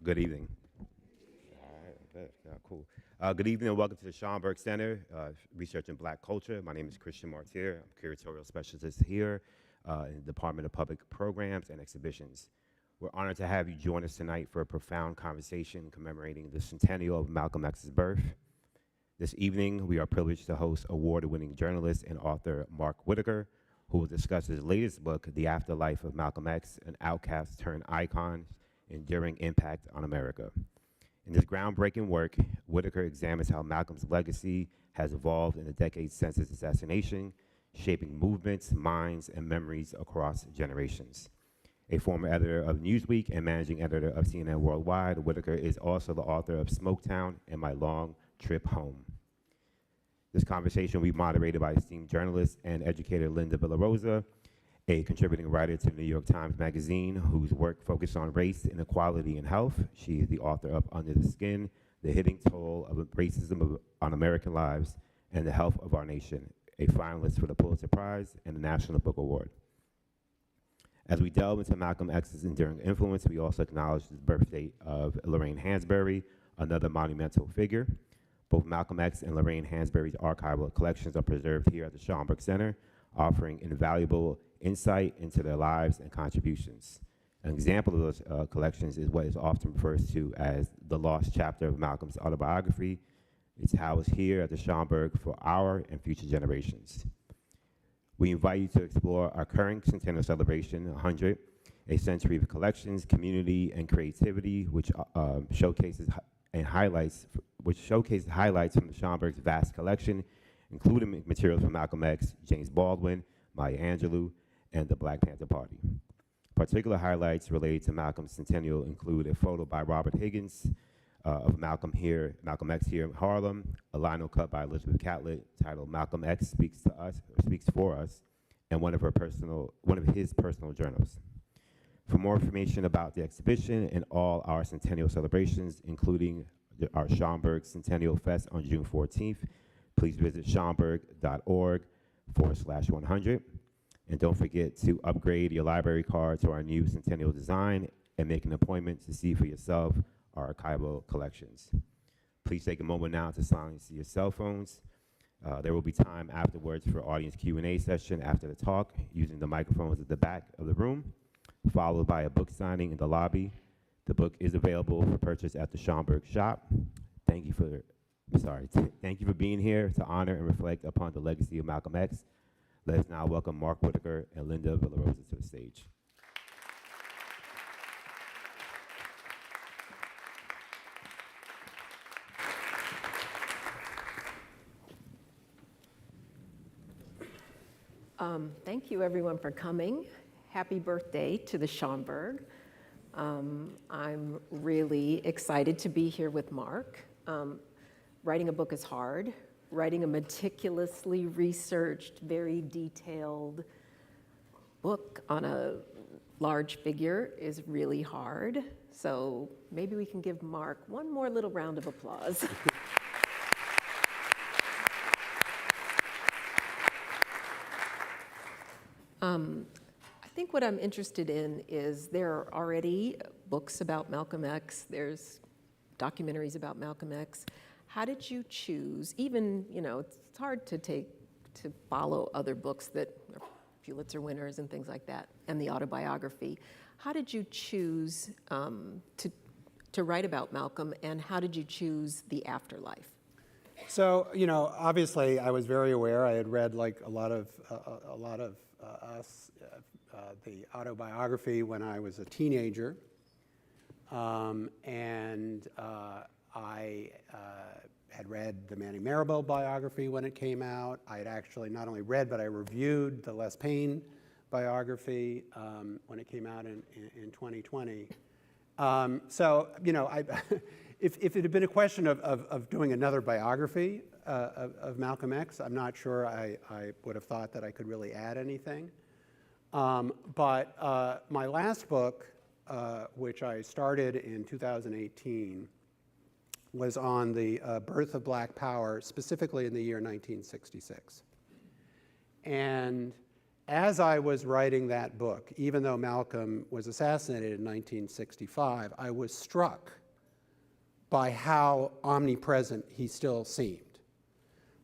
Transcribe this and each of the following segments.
Good evening. All right, good. Yeah, cool. Good evening and welcome to the Schomburg Center, Research in Black Culture. My name is Christian Martier. I'm curatorial specialist here in the Department of Public Programs and Exhibitions. We're honored to have you join us tonight for a profound conversation commemorating the centennial of Malcolm X's birth. This evening, we are privileged to host award-winning journalist and author Mark Whitaker, who will discuss his latest book, The Afterlife of Malcolm X, an outcast turned icon, enduring impact on America. In this groundbreaking work, Whitaker examines how Malcolm's legacy has evolved in the decades since his assassination, shaping movements, minds, and memories across generations. A former editor of Newsweek and managing editor of CNN Worldwide, Whitaker is also the author of Smoketown and My Long Trip Home. This conversation will be moderated by esteemed journalist and educator Linda Villarosa, a contributing writer to the New York Times Magazine, whose work focused on race, inequality, and health. She is the author of Under the Skin, The Hidden Toll of Racism on American Lives and the Health of Our Nation, a finalist for the Pulitzer Prize and the National Book Award. As we delve into Malcolm X's enduring influence, we also acknowledge the birth date of Lorraine Hansberry, another monumental figure. Both Malcolm X and Lorraine Hansberry's archival collections are preserved here at the Schomburg Center, offering invaluable insight into their lives and contributions. An example of those collections is what is often referred to as the lost chapter of Malcolm's autobiography. It's housed here at the Schomburg for our and future generations. We invite you to explore our current centennial celebration, 100, a century of collections, community, and creativity, which showcases highlights from the Schomburg's vast collection, including materials from Malcolm X, James Baldwin, Maya Angelou, and the Black Panther Party. Particular highlights related to Malcolm's centennial include a photo by Robert Higgins of Malcolm X here in Harlem, a lino cut by Elizabeth Catlett titled Malcolm X Speaks to Us, or Speaks for Us, and one of his personal journals. For more information about the exhibition and all our centennial celebrations, including our Schomburg Centennial Fest on June 14th, please visit schomburg.org/100. And don't forget to upgrade your library card to our new centennial design and make an appointment to see for yourself our archival collections. Please take a moment now to silence your cell phones. There will be time afterwards for audience Q&A session after the talk using the microphones at the back of the room, followed by a book signing in the lobby. The book is available for purchase at the Schomburg shop. Thank you for being here to honor and reflect upon the legacy of Malcolm X. Let us now welcome Mark Whitaker and Linda Villarosa to the stage. Thank you, everyone, for coming. Happy birthday to the Schomburg. I'm really excited to be here with Mark. Writing a book is hard. Writing a meticulously researched, very detailed book on a large figure is really hard. So maybe we can give Mark one more little round of applause. I think what I'm interested in is there are already books about Malcolm X, there's documentaries about Malcolm X. How did you choose, even, it's hard to follow other books that are Pulitzer winners and things like that, and the autobiography. How did you choose to write about Malcolm, and how did you choose The Afterlife? So, obviously I was very aware. I had read like a lot of the autobiography when I was a teenager, and I had read the Manning Marable biography when it came out. I had actually not only read, but I reviewed the Les Payne biography when it came out in 2020. So, if it had been a question of doing another biography of Malcolm X, I'm not sure I would have thought that I could really add anything. But my last book, which I started in 2018, was on the birth of Black Power, specifically in the year 1966. And as I was writing that book, even though Malcolm was assassinated in 1965, I was struck by how omnipresent he still seemed.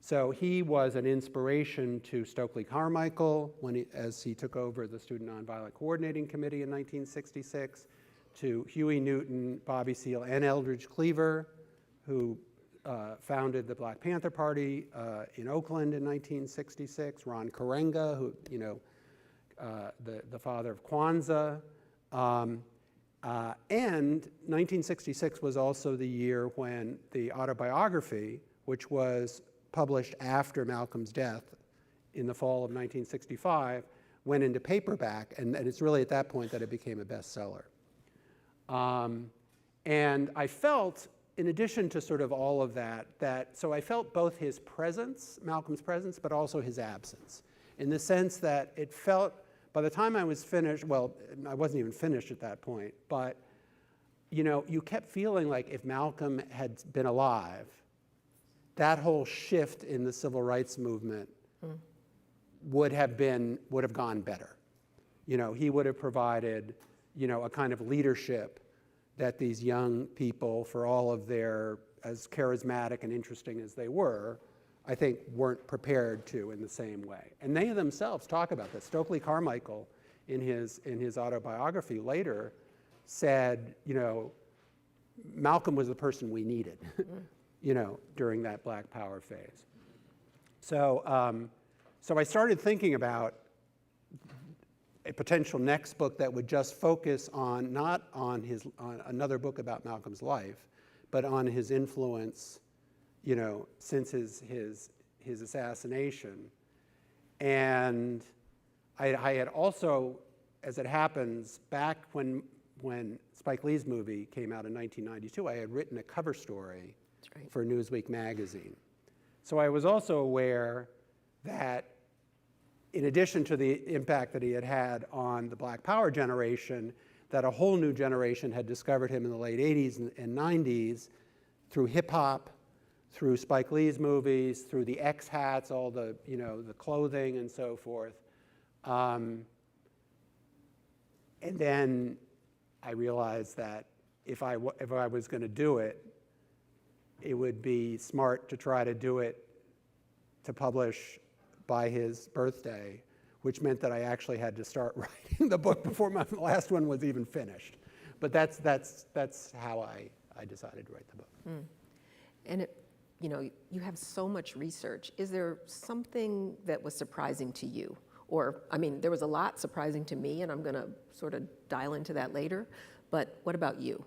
So he was an inspiration to Stokely Carmichael as he took over the Student Nonviolent Coordinating Committee in 1966, to Huey Newton, Bobby Seale, and Eldridge Cleaver, who founded the Black Panther Party in Oakland in 1966, Ron Karenga, who, the father of Kwanzaa. And 1966 was also the year when the autobiography, which was published after Malcolm's death in the fall of 1965, went into paperback, and it's really at that point that it became a bestseller. And I felt, in addition to sort of all of that, so I felt both his presence, Malcolm's presence, but also his absence, in the sense that it felt, by the time I was finished, well, I wasn't even finished at that point, but you kept feeling like if Malcolm had been alive, that whole shift in the civil rights movement would have gone better. He would have provided, a kind of leadership that these young people, for all of their, as charismatic and interesting as they were, I think weren't prepared to in the same way. And they themselves talk about this. Stokely Carmichael, in his autobiography later, said, Malcolm was the person we needed, during that Black Power phase. So, so I started thinking about a potential next book that would just focus on, not on another book about Malcolm's life, but on his influence, since his assassination. And I had also, as it happens, back when Spike Lee's movie came out in 1992, I had written a cover story for Newsweek magazine. So I was also aware that in addition to the impact that he had had on the Black Power generation, that a whole new generation had discovered him in the late 80s and 90s through hip hop, through Spike Lee's movies, through the X hats, all the, the clothing and so forth. And then I realized that if I was going to do it, it would be smart to try to do it to publish by his birthday, which meant that I actually had to start writing the book before my last one was even finished. But that's how I decided to write the book. And you have so much research. Is there something that was surprising to you? Or, there was a lot surprising to me, and I'm going to sort of dial into that later. But what about you?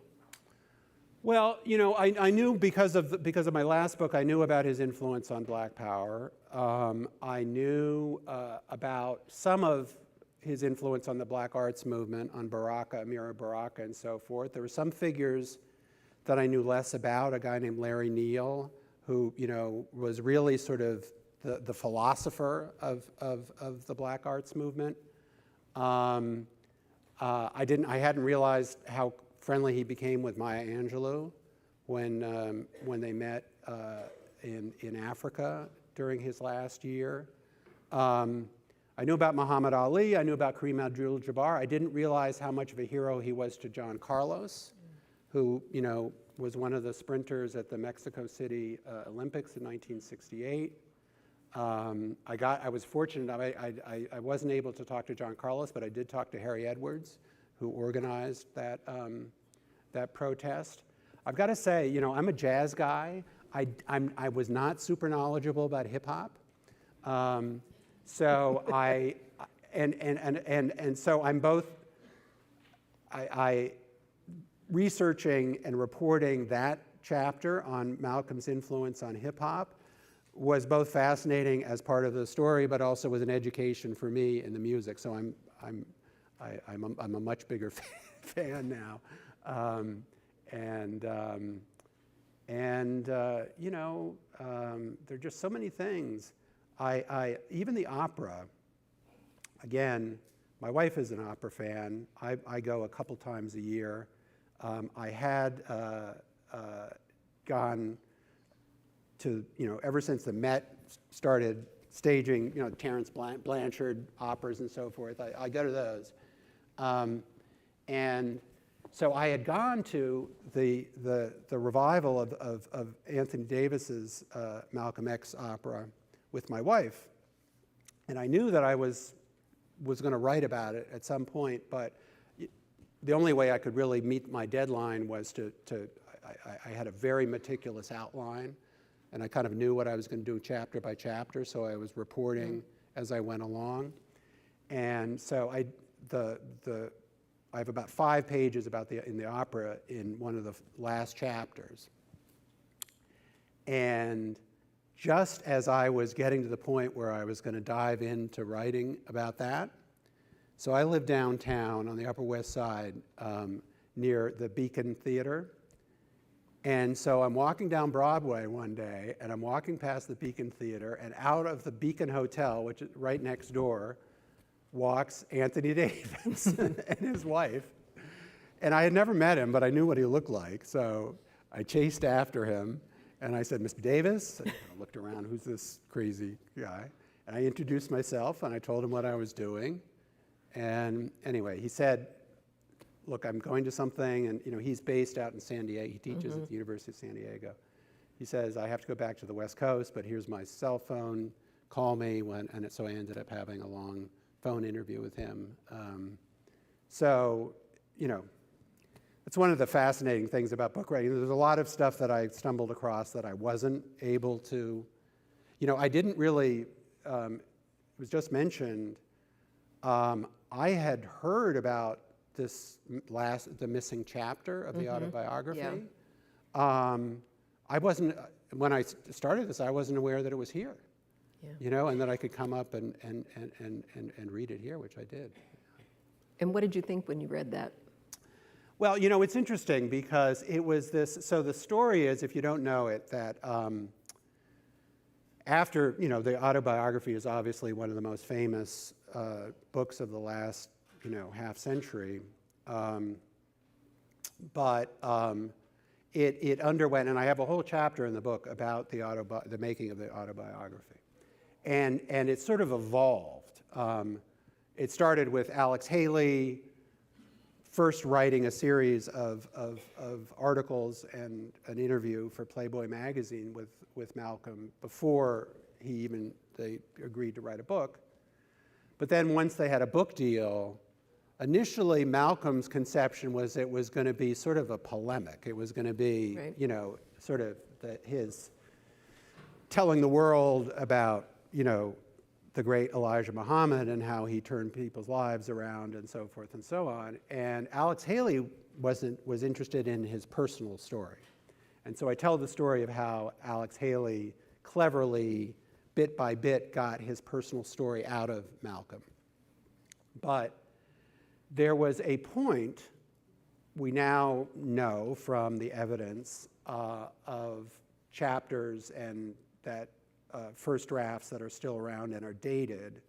Well, I knew because of my last book, I knew about his influence on Black Power. I knew about some of his influence on the Black arts movement, on Baraka, Amira Baraka, and so forth. There were some figures that I knew less about, a guy named Larry Neal, who was really sort of the philosopher of the Black arts movement. I hadn't realized how friendly he became with Maya Angelou when they met in Africa during his last year. I knew about Muhammad Ali. I knew about Kareem Abdul-Jabbar. I didn't realize how much of a hero he was to John Carlos, who was one of the sprinters at the Mexico City Olympics in 1968. I was fortunate. I wasn't able to talk to John Carlos, but I did talk to Harry Edwards, who organized that protest. I've got to say, I'm a jazz guy. I was not super knowledgeable about hip hop, so so I'm both. I researching and reporting that chapter on Malcolm's influence on hip hop was both fascinating as part of the story, but also was an education for me in the music. So I'm a much bigger fan now, there are just so many things. Even the opera. Again, my wife is an opera fan. I go a couple times a year. I had gone to, ever since the Met started staging, Terence Blanchard operas and so forth. I go to those. And so I had gone to the revival of Anthony Davis's Malcolm X opera with my wife. And I knew that I was going to write about it at some point, but the only way I could really meet my deadline was I had a very meticulous outline, and I kind of knew what I was going to do chapter by chapter, so I was reporting as I went along. And so I have about 5 pages in the opera in one of the last chapters. And just as I was getting to the point where I was going to dive into writing about that, so I live downtown on the Upper West Side near the Beacon Theater. And so I'm walking down Broadway one day, and I'm walking past the Beacon Theater, and out of the Beacon Hotel, which is right next door, walks Anthony Davis and his wife. And I had never met him, but I knew what he looked like. So I chased after him, and I said, "Mr. Davis?" And I looked around, who's this crazy guy? And I introduced myself, and I told him what I was doing. And anyway, he said, "Look, I'm going to something," and he's based out in San Diego. He teaches at the University of San Diego. He says, "I have to go back to the West Coast, but here's my cell phone. Call me when." And so I ended up having a long phone interview with him. So, it's one of the fascinating things about book writing. There's a lot of stuff that I stumbled across that I wasn't able to, I didn't really, it was just mentioned, I had heard about the missing chapter of the autobiography. Yeah. I wasn't, when I started this, I wasn't aware that it was here, Yeah. and that I could come up and read it here, which I did. And what did you think when you read that? Well, it's interesting because it was this, so the story is, if you don't know it, that after, the autobiography is obviously one of the most famous books of the last, half century. But it underwent, and I have a whole chapter in the book about the making of the autobiography. And it sort of evolved. It started with Alex Haley first writing a series of articles and an interview for Playboy magazine with Malcolm before they agreed to write a book. But then once they had a book deal, initially Malcolm's conception was it was going to be sort of a polemic. It was going to be, Right. Sort of his telling the world about, the great Elijah Muhammad and how he turned people's lives around and so forth and so on. And Alex Haley was interested in his personal story. And so I tell the story of how Alex Haley cleverly, bit by bit, got his personal story out of Malcolm. But there was a point, we now know from the evidence of chapters and that first drafts that are still around and are dated,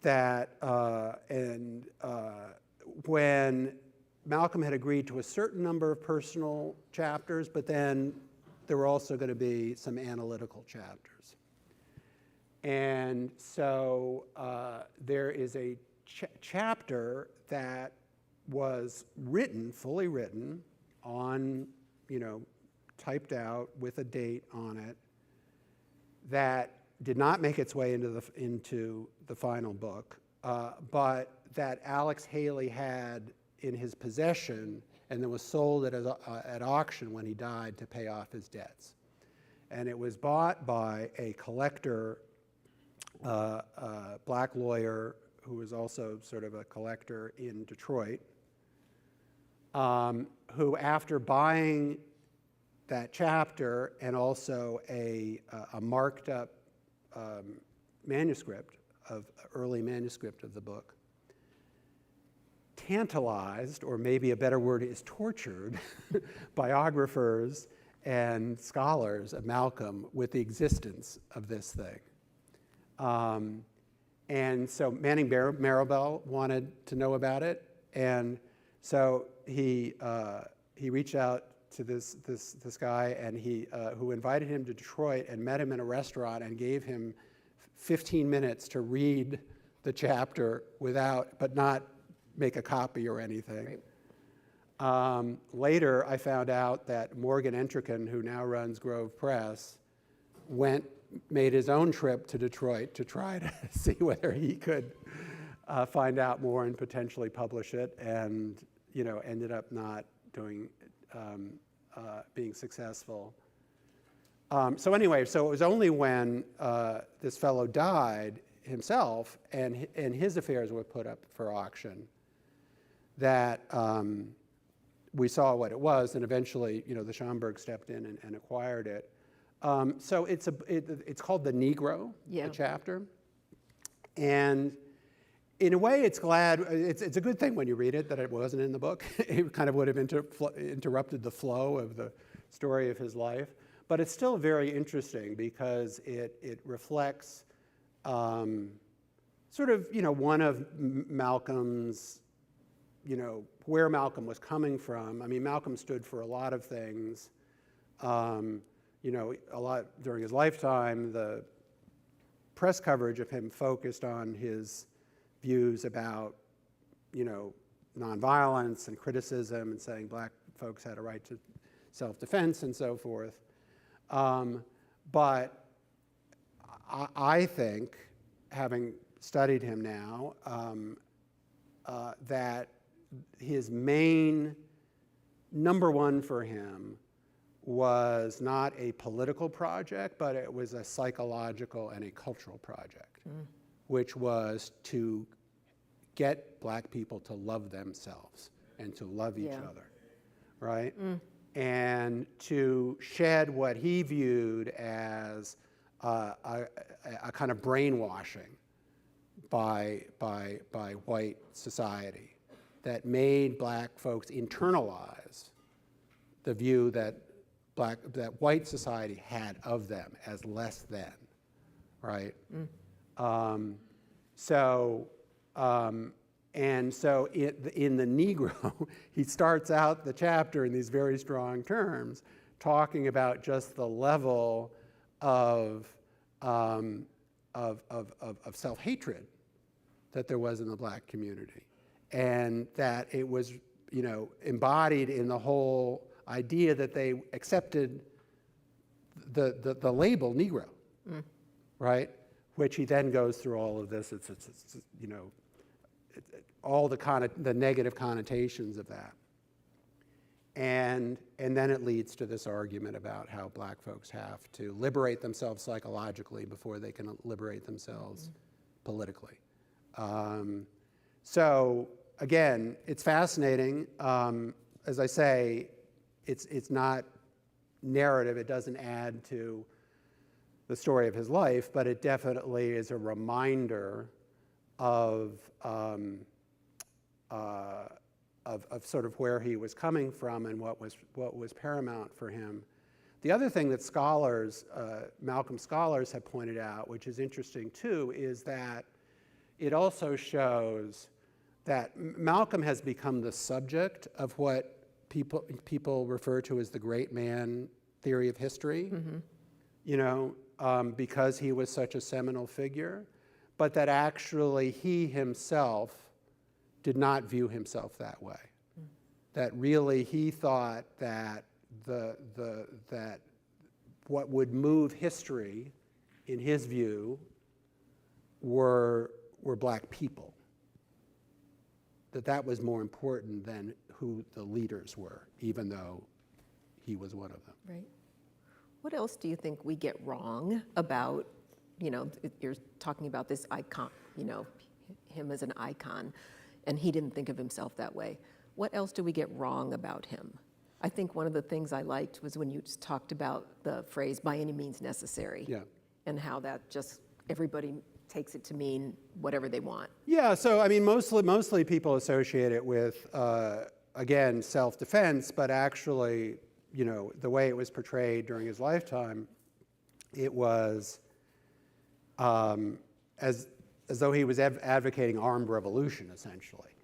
that when Malcolm had agreed to a certain number of personal chapters, but then there were also going to be some analytical chapters. And so there is a chapter that was written, fully written, on, typed out with a date on it, that did not make its way into the final book, but that Alex Haley had in his possession and then was sold at auction when he died to pay off his debts. And it was bought by a collector, a black lawyer who was also sort of a collector in Detroit, who, after buying that chapter and also a marked up early manuscript of the book, tantalized, or maybe a better word is tortured, biographers and scholars of Malcolm with the existence of this thing. And so Manning Marable wanted to know about it, and so he reached out to this guy, and who invited him to Detroit and met him in a restaurant and gave him 15 minutes to read the chapter but not make a copy or anything. Right. Later, I found out that Morgan Entrekin, who now runs Grove Press, made his own trip to Detroit to try to see whether he could find out more and potentially publish it, and ended up not being successful. So anyway, so it was only when this fellow died himself and his affairs were put up for auction that we saw what it was, and eventually, the Schomburg stepped in and acquired it. So it's called The Negro, Yeah. the chapter, and in a way, it's a good thing when you read it that it wasn't in the book. It kind of would have interrupted the flow of the story of his life. But it's still very interesting because it reflects sort of, one of Malcolm's, where Malcolm was coming from. I mean, Malcolm stood for a lot of things. A lot during his lifetime, the press coverage of him focused on his views about, nonviolence and criticism and saying black folks had a right to self-defense and so forth. But I think, having studied him now, that his main number one for him was not a political project, but it was a psychological and a cultural project, which was to get black people to love themselves and to love each other, right? And to shed what he viewed as a kind of brainwashing by white society that made black folks internalize the view that white society had of them as less than, right? And so in The Negro, he starts out the chapter in these very strong terms, talking about just the level of self-hatred that there was in the black community, and that it was, embodied in the whole idea that they accepted the label Negro, right? Which he then goes through all of this. It's all the negative connotations of that. And then it leads to this argument about how black folks have to liberate themselves psychologically before they can liberate themselves politically. So again, it's fascinating. As I say, it's not narrative. It doesn't add to the story of his life, but it definitely is a reminder of sort of where he was coming from and what was paramount for him. The other thing that scholars, Malcolm scholars, have pointed out, which is interesting too, is that it also shows that Malcolm has become the subject of what people refer to as the great man theory of history, because he was such a seminal figure, but that actually he himself did not view himself that way. That really he thought that that what would move history, in his view, were black people. That was more important than who the leaders were, even though he was one of them. Right. What else do you think we get wrong about, you're talking about this icon, him as an icon, and he didn't think of himself that way. What else do we get wrong about him? I think one of the things I liked was when you talked about the phrase, by any means necessary, and how that just, everybody takes it to mean whatever they want. Yeah, so I mean, mostly people associate it with, again, self-defense, but actually, the way it was portrayed during his lifetime, it was as though he was advocating armed revolution, essentially.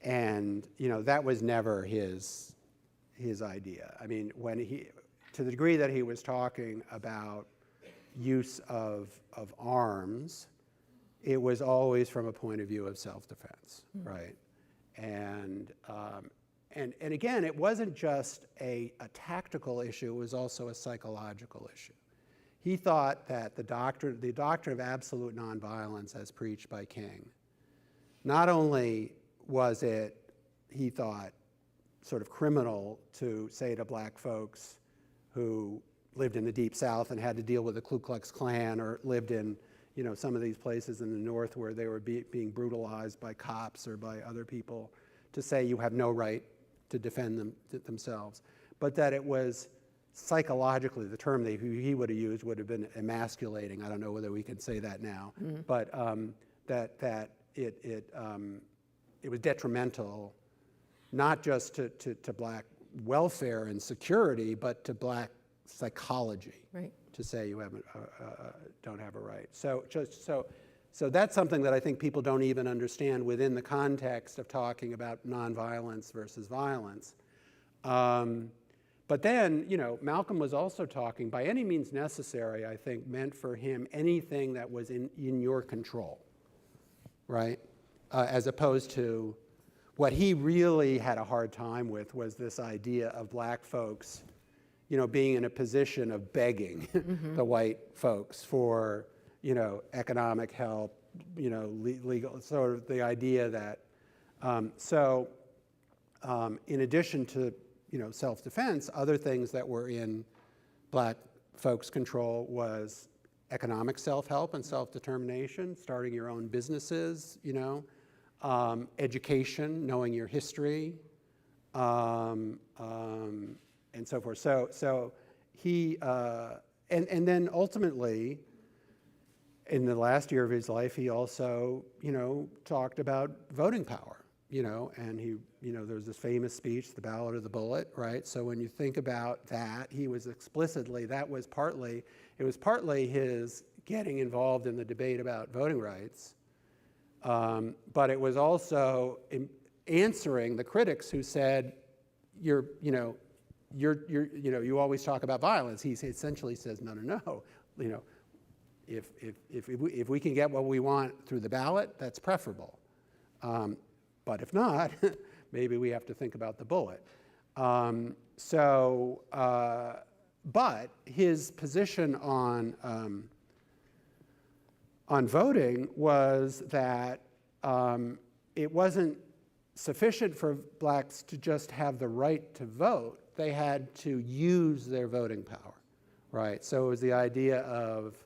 And, that was never his idea. I mean, to the degree that he was talking about, use of arms, it was always from a point of view of self-defense, right? And again, it wasn't just a tactical issue, it was also a psychological issue. He thought that the doctrine of absolute nonviolence as preached by King, not only was it, he thought, sort of criminal to say to black folks who lived in the Deep South and had to deal with the Ku Klux Klan, or lived in, you know, some of these places in the North where they were being brutalized by cops or by other people, to say you have no right to defend themselves, but that it was psychologically, the term that he would have used would have been emasculating. I don't know whether we can say that now, but that it was detrimental, not just to black welfare and security, but to black psychology. Right. To say you don't have a right. So that's something that I think people don't even understand within the context of talking about nonviolence versus violence. But then, you know, Malcolm was also talking, by any means necessary, I think, meant for him anything that was in your control, right? As opposed to what he really had a hard time with was this idea of black folks, you know, being in a position of begging the white folks for, you know, economic help, you know, legal, sort of the idea that, in addition to, you know, self-defense, other things that were in black folks' control was economic self-help and self-determination, starting your own businesses, you know, education, knowing your history, and so forth. So he, and then ultimately, in the last year of his life, he also, you know, talked about voting power, you know, and he, you know, there was this famous speech, the Ballot of the Bullet, right? So when you think about that, he was explicitly, it was partly his getting involved in the debate about voting rights, but it was also answering the critics who said, you always talk about violence. He essentially says, no, you know, if we can get what we want through the ballot, that's preferable. But if not, maybe we have to think about the bullet. But his position on voting was that it wasn't sufficient for blacks to just have the right to vote. They had to use their voting power, right? So it was the idea of,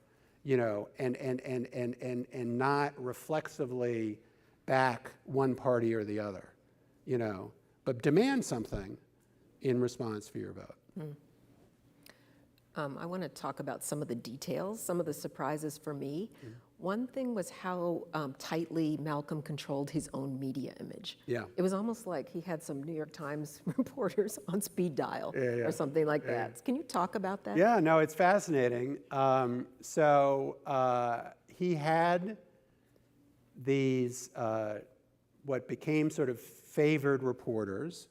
you know, and not reflexively back one party or the other, you know, but demand something in response for your vote. I want to talk about some of the details, some of the surprises for me. One thing was how tightly Malcolm controlled his own media image. Yeah. It was almost like he had some New York Times reporters on speed dial or something like that. Can you talk about that? Yeah, no, it's fascinating. He had these, what became sort of favored reporters.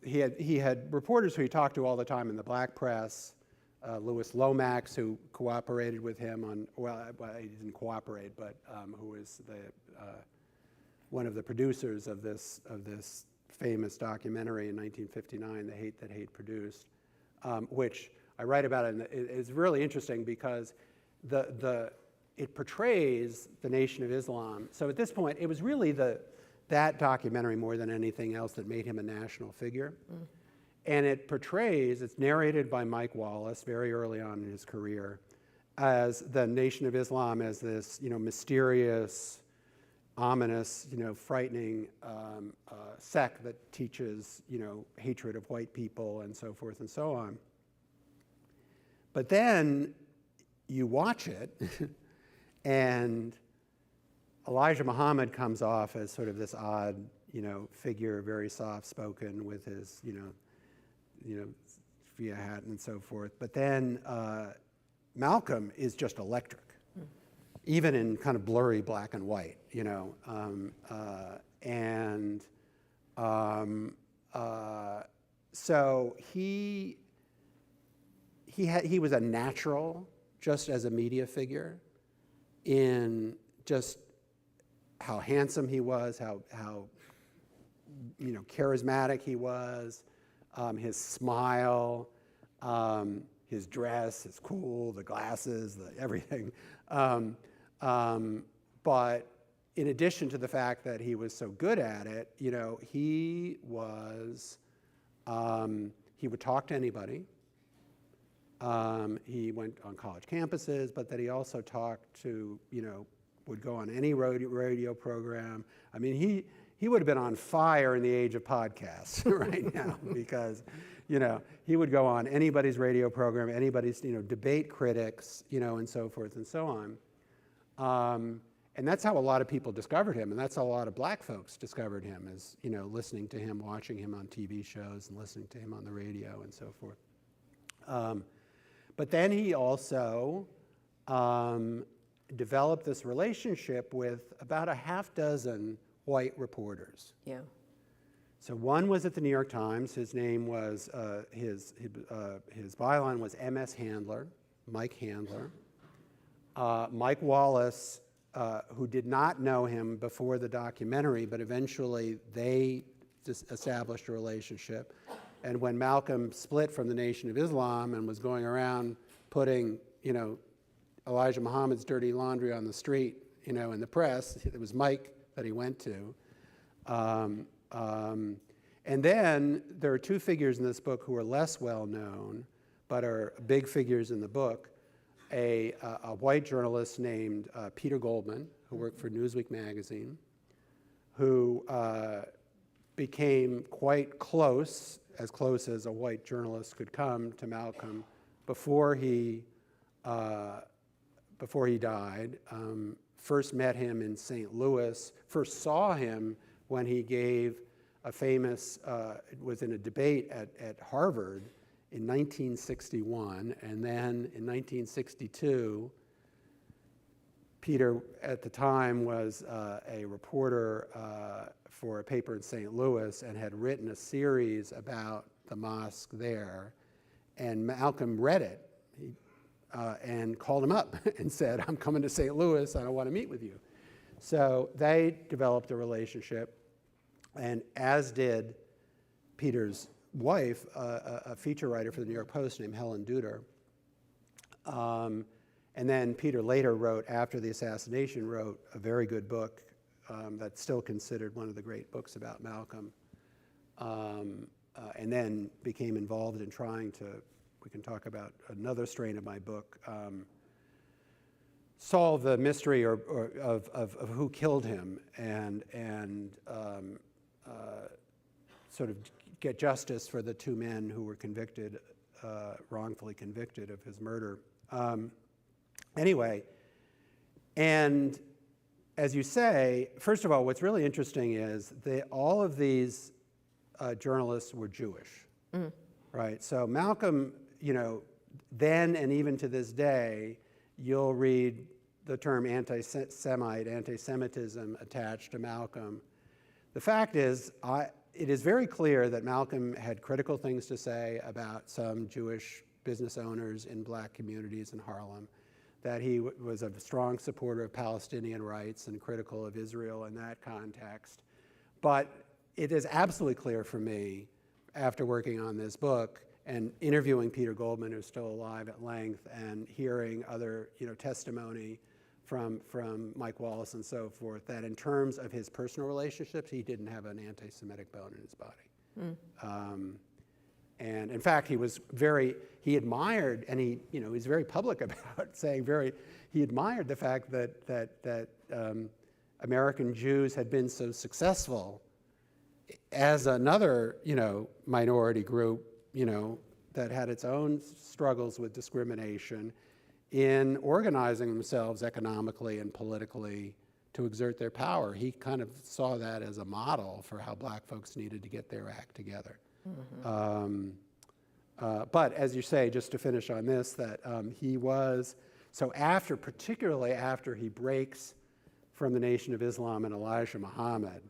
He had reporters who he talked to all the time in the black press. Louis Lomax, who cooperated with him on, well, he didn't cooperate, but who was one of the producers of this famous documentary in 1959, The Hate That Hate Produced, which I write about, and it's really interesting because it portrays the Nation of Islam. So at this point, it was really that documentary more than anything else that made him a national figure. And it's narrated by Mike Wallace very early on in his career as the Nation of Islam as this, you know, mysterious, ominous, you know, frightening sect that teaches, you know, hatred of white people and so forth and so on. But then you watch it and Elijah Muhammad comes off as sort of this odd, you know, figure, very soft-spoken with his, you know, Fia hat and so forth. But then Malcolm is just electric, even in kind of blurry black and white, you know. So he was a natural, just as a media figure, in just how handsome he was, how charismatic he was, his smile, his dress, his cool, the glasses, everything. But in addition to the fact that he was so good at it, he would talk to anybody. He went on college campuses, but that he also talked to, would go on any radio program. I mean, he would have been on fire in the age of podcasts right now because, he would go on anybody's radio program, anybody's, debate critics, and so forth and so on. And that's how a lot of people discovered him, and that's how a lot of black folks discovered him, is, listening to him, watching him on TV shows, and listening to him on the radio, and so forth. But then he also developed this relationship with about a half dozen white reporters. Yeah. So one was at the New York Times. His name was, his byline was MS Handler, Mike Handler. Mike Wallace, who did not know him before the documentary, but eventually they just established a relationship. And when Malcolm split from the Nation of Islam and was going around putting, Elijah Muhammad's dirty laundry on the street, in the press, it was Mike that he went to. And then there are two figures in this book who are less well known, but are big figures in the book. A white journalist named Peter Goldman, who worked for Newsweek magazine, who became quite close as a white journalist could come to Malcolm before he died. First met him in St. Louis, first saw him when he gave a famous, was in a debate at Harvard in 1961, and then in 1962, Peter at the time was a reporter for a paper in St. Louis and had written a series about the mosque there, and Malcolm read it and called him up and said, "I'm coming to St. Louis, I want to meet with you." So they developed a relationship, and as did Peter's wife, a feature writer for the New York Post named Helen Duder. And then Peter later wrote, after the assassination, wrote a very good book that's still considered one of the great books about Malcolm, and then became involved in trying to, we can talk about another strain of my book, solve the mystery of who killed him and sort of get justice for the two men who were convicted, wrongfully convicted of his murder. Anyway, and as you say, first of all, what's really interesting is all of these journalists were Jewish, right? So Malcolm, then and even to this day, you'll read the term anti-Semite, anti-Semitism attached to Malcolm. The fact is, it is very clear that Malcolm had critical things to say about some Jewish business owners in black communities in Harlem, that he was a strong supporter of Palestinian rights and critical of Israel in that context. But it is absolutely clear for me, after working on this book and interviewing Peter Goldman, who's still alive, at length, and hearing other testimony from Mike Wallace and so forth, that in terms of his personal relationships, he didn't have an anti-Semitic bone in his body. And in fact, he admired, and he's very public about saying he admired the fact that American Jews had been so successful as another, minority group, that had its own struggles with discrimination in organizing themselves economically and politically to exert their power. He kind of saw that as a model for how black folks needed to get their act together. But as you say, just to finish on this, that he was, so particularly after he breaks from the Nation of Islam and Elijah Muhammad,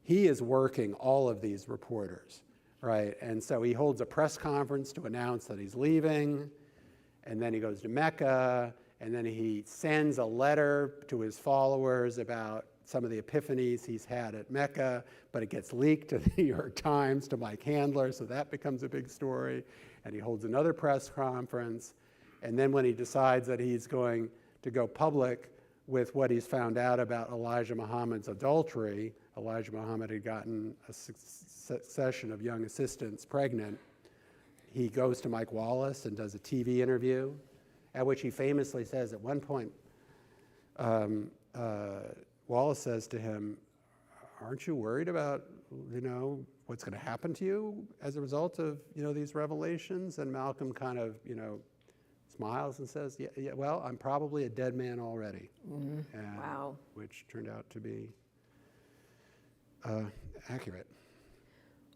he is working all of these reporters. right? And so he holds a press conference to announce that he's leaving, and then he goes to Mecca, and then he sends a letter to his followers about some of the epiphanies he's had at Mecca, but it gets leaked to the New York Times, to Mike Handler, so that becomes a big story. And he holds another press conference, and then when he decides that he's going to go public with what he's found out about Elijah Muhammad's adultery, Elijah Muhammad had gotten a succession of young assistants pregnant, he goes to Mike Wallace and does a TV interview, at which he famously says at one point, Wallace says to him, aren't you worried about, what's going to happen to you as a result of, these revelations? And Malcolm kind of, smiles and says, yeah, well, I'm probably a dead man already. Mm-hmm. And, wow. Which turned out to be accurate.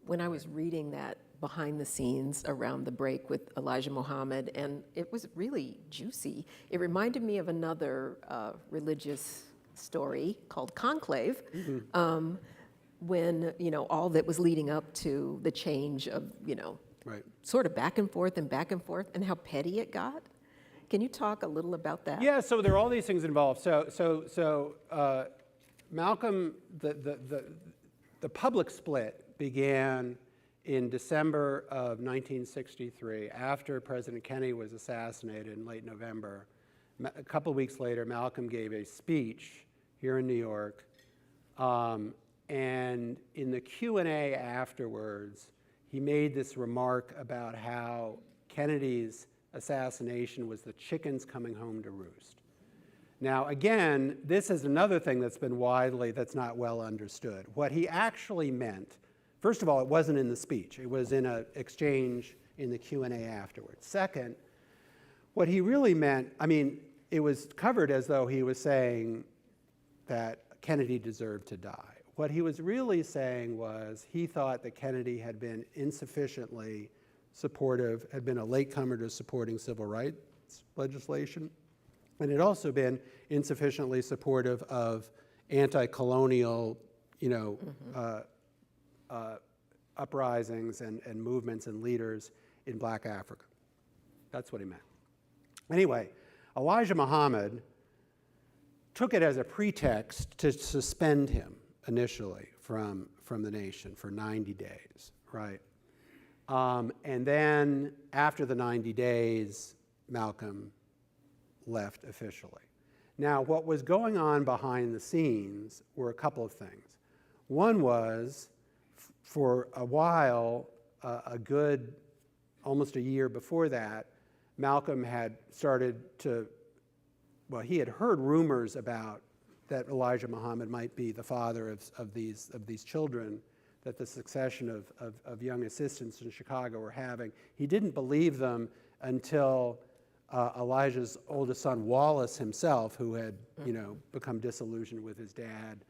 When I was reading that behind the scenes around the break with Elijah Muhammad, and it was really juicy. It reminded me of another religious story called Conclave, mm-hmm. When, all that was leading up to the change of, right. sort of back and forth, and how petty it got. Can you talk a little about that? Yeah, so there are all these things involved. So Malcolm, the public split began in December of 1963, after President Kennedy was assassinated in late November. A couple of weeks later, Malcolm gave a speech here in New York, and in the Q&A afterwards, he made this remark about how Kennedy's assassination was the chickens coming home to roost. Now, again, this is another thing that's not well understood. What he actually meant, first of all, it wasn't in the speech. It was in an exchange in the Q&A afterwards. Second, what he really meant, it was covered as though he was saying that Kennedy deserved to die. What he was really saying was he thought that Kennedy had been insufficiently supportive, had been a latecomer to supporting civil rights legislation, and had also been insufficiently supportive of anti-colonial, uprisings and movements and leaders in Black Africa. That's what he meant. Anyway, Elijah Muhammad took it as a pretext to suspend him initially from the nation for 90 days, right? And then after the 90 days, Malcolm left officially. Now, what was going on behind the scenes were a couple of things. One was, for a while, almost a year before that, Malcolm had started to, he had heard rumors about that Elijah Muhammad might be the father of these children that the succession of young assistants in Chicago were having. He didn't believe them until Elijah's oldest son, Wallace himself, who had become disillusioned with his dad,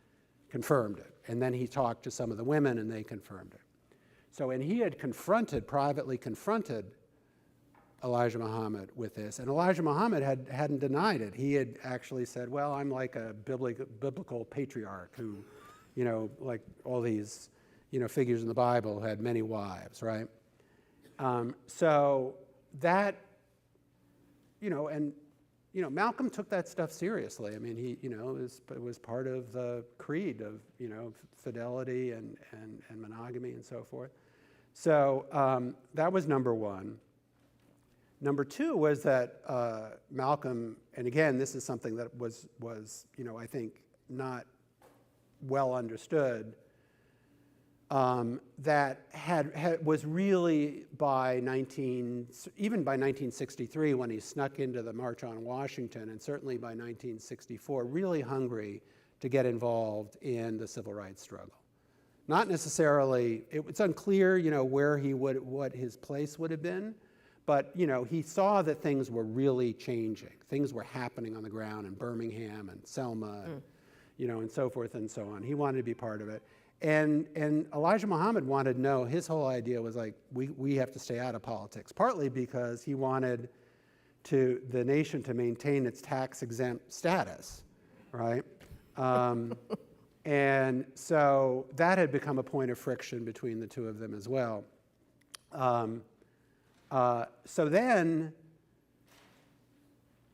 confirmed it. And then he talked to some of the women and they confirmed it. So, and he had privately confronted Elijah Muhammad with this, and Elijah Muhammad hadn't denied it. He had actually said, well, I'm like a biblical patriarch who, like all these, figures in the Bible had many wives, right? So that, Malcolm took that stuff seriously. He, it was part of the creed of, fidelity and monogamy and so forth. So that was number one. Number two was that Malcolm, and again, this is something that was I think not well understood, that was really even by 1963, when he snuck into the March on Washington, and certainly by 1964, really hungry to get involved in the civil rights struggle. Not necessarily, it's unclear, what his place would have been, but, he saw that things were really changing. Things were happening on the ground in Birmingham and Selma, and so forth and so on. He wanted to be part of it. And Elijah Muhammad wanted to know, his whole idea was like, we have to stay out of politics, partly because he wanted the nation to maintain its tax-exempt status, right? And so that had become a point of friction between the two of them as well. So then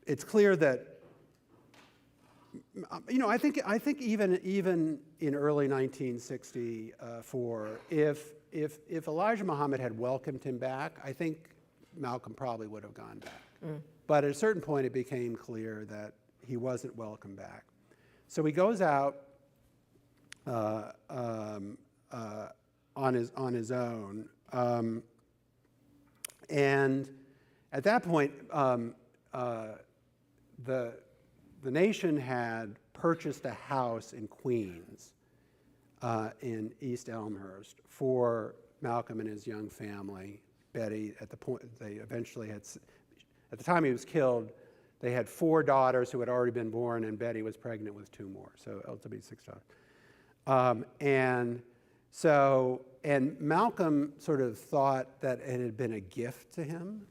it's clear that, I think even in early 1964, if Elijah Muhammad had welcomed him back, I think Malcolm probably would have gone back. But at a certain point, it became clear that he wasn't welcome back. So he goes out on his own, and at that point, the nation had purchased a house in Queens, in East Elmhurst, for Malcolm and his young family. Betty, at the point they eventually had, at the time he was killed, they had 4 daughters who had already been born, and Betty was pregnant with 2 more, so ultimately 6 daughters. And Malcolm sort of thought that it had been a gift to him,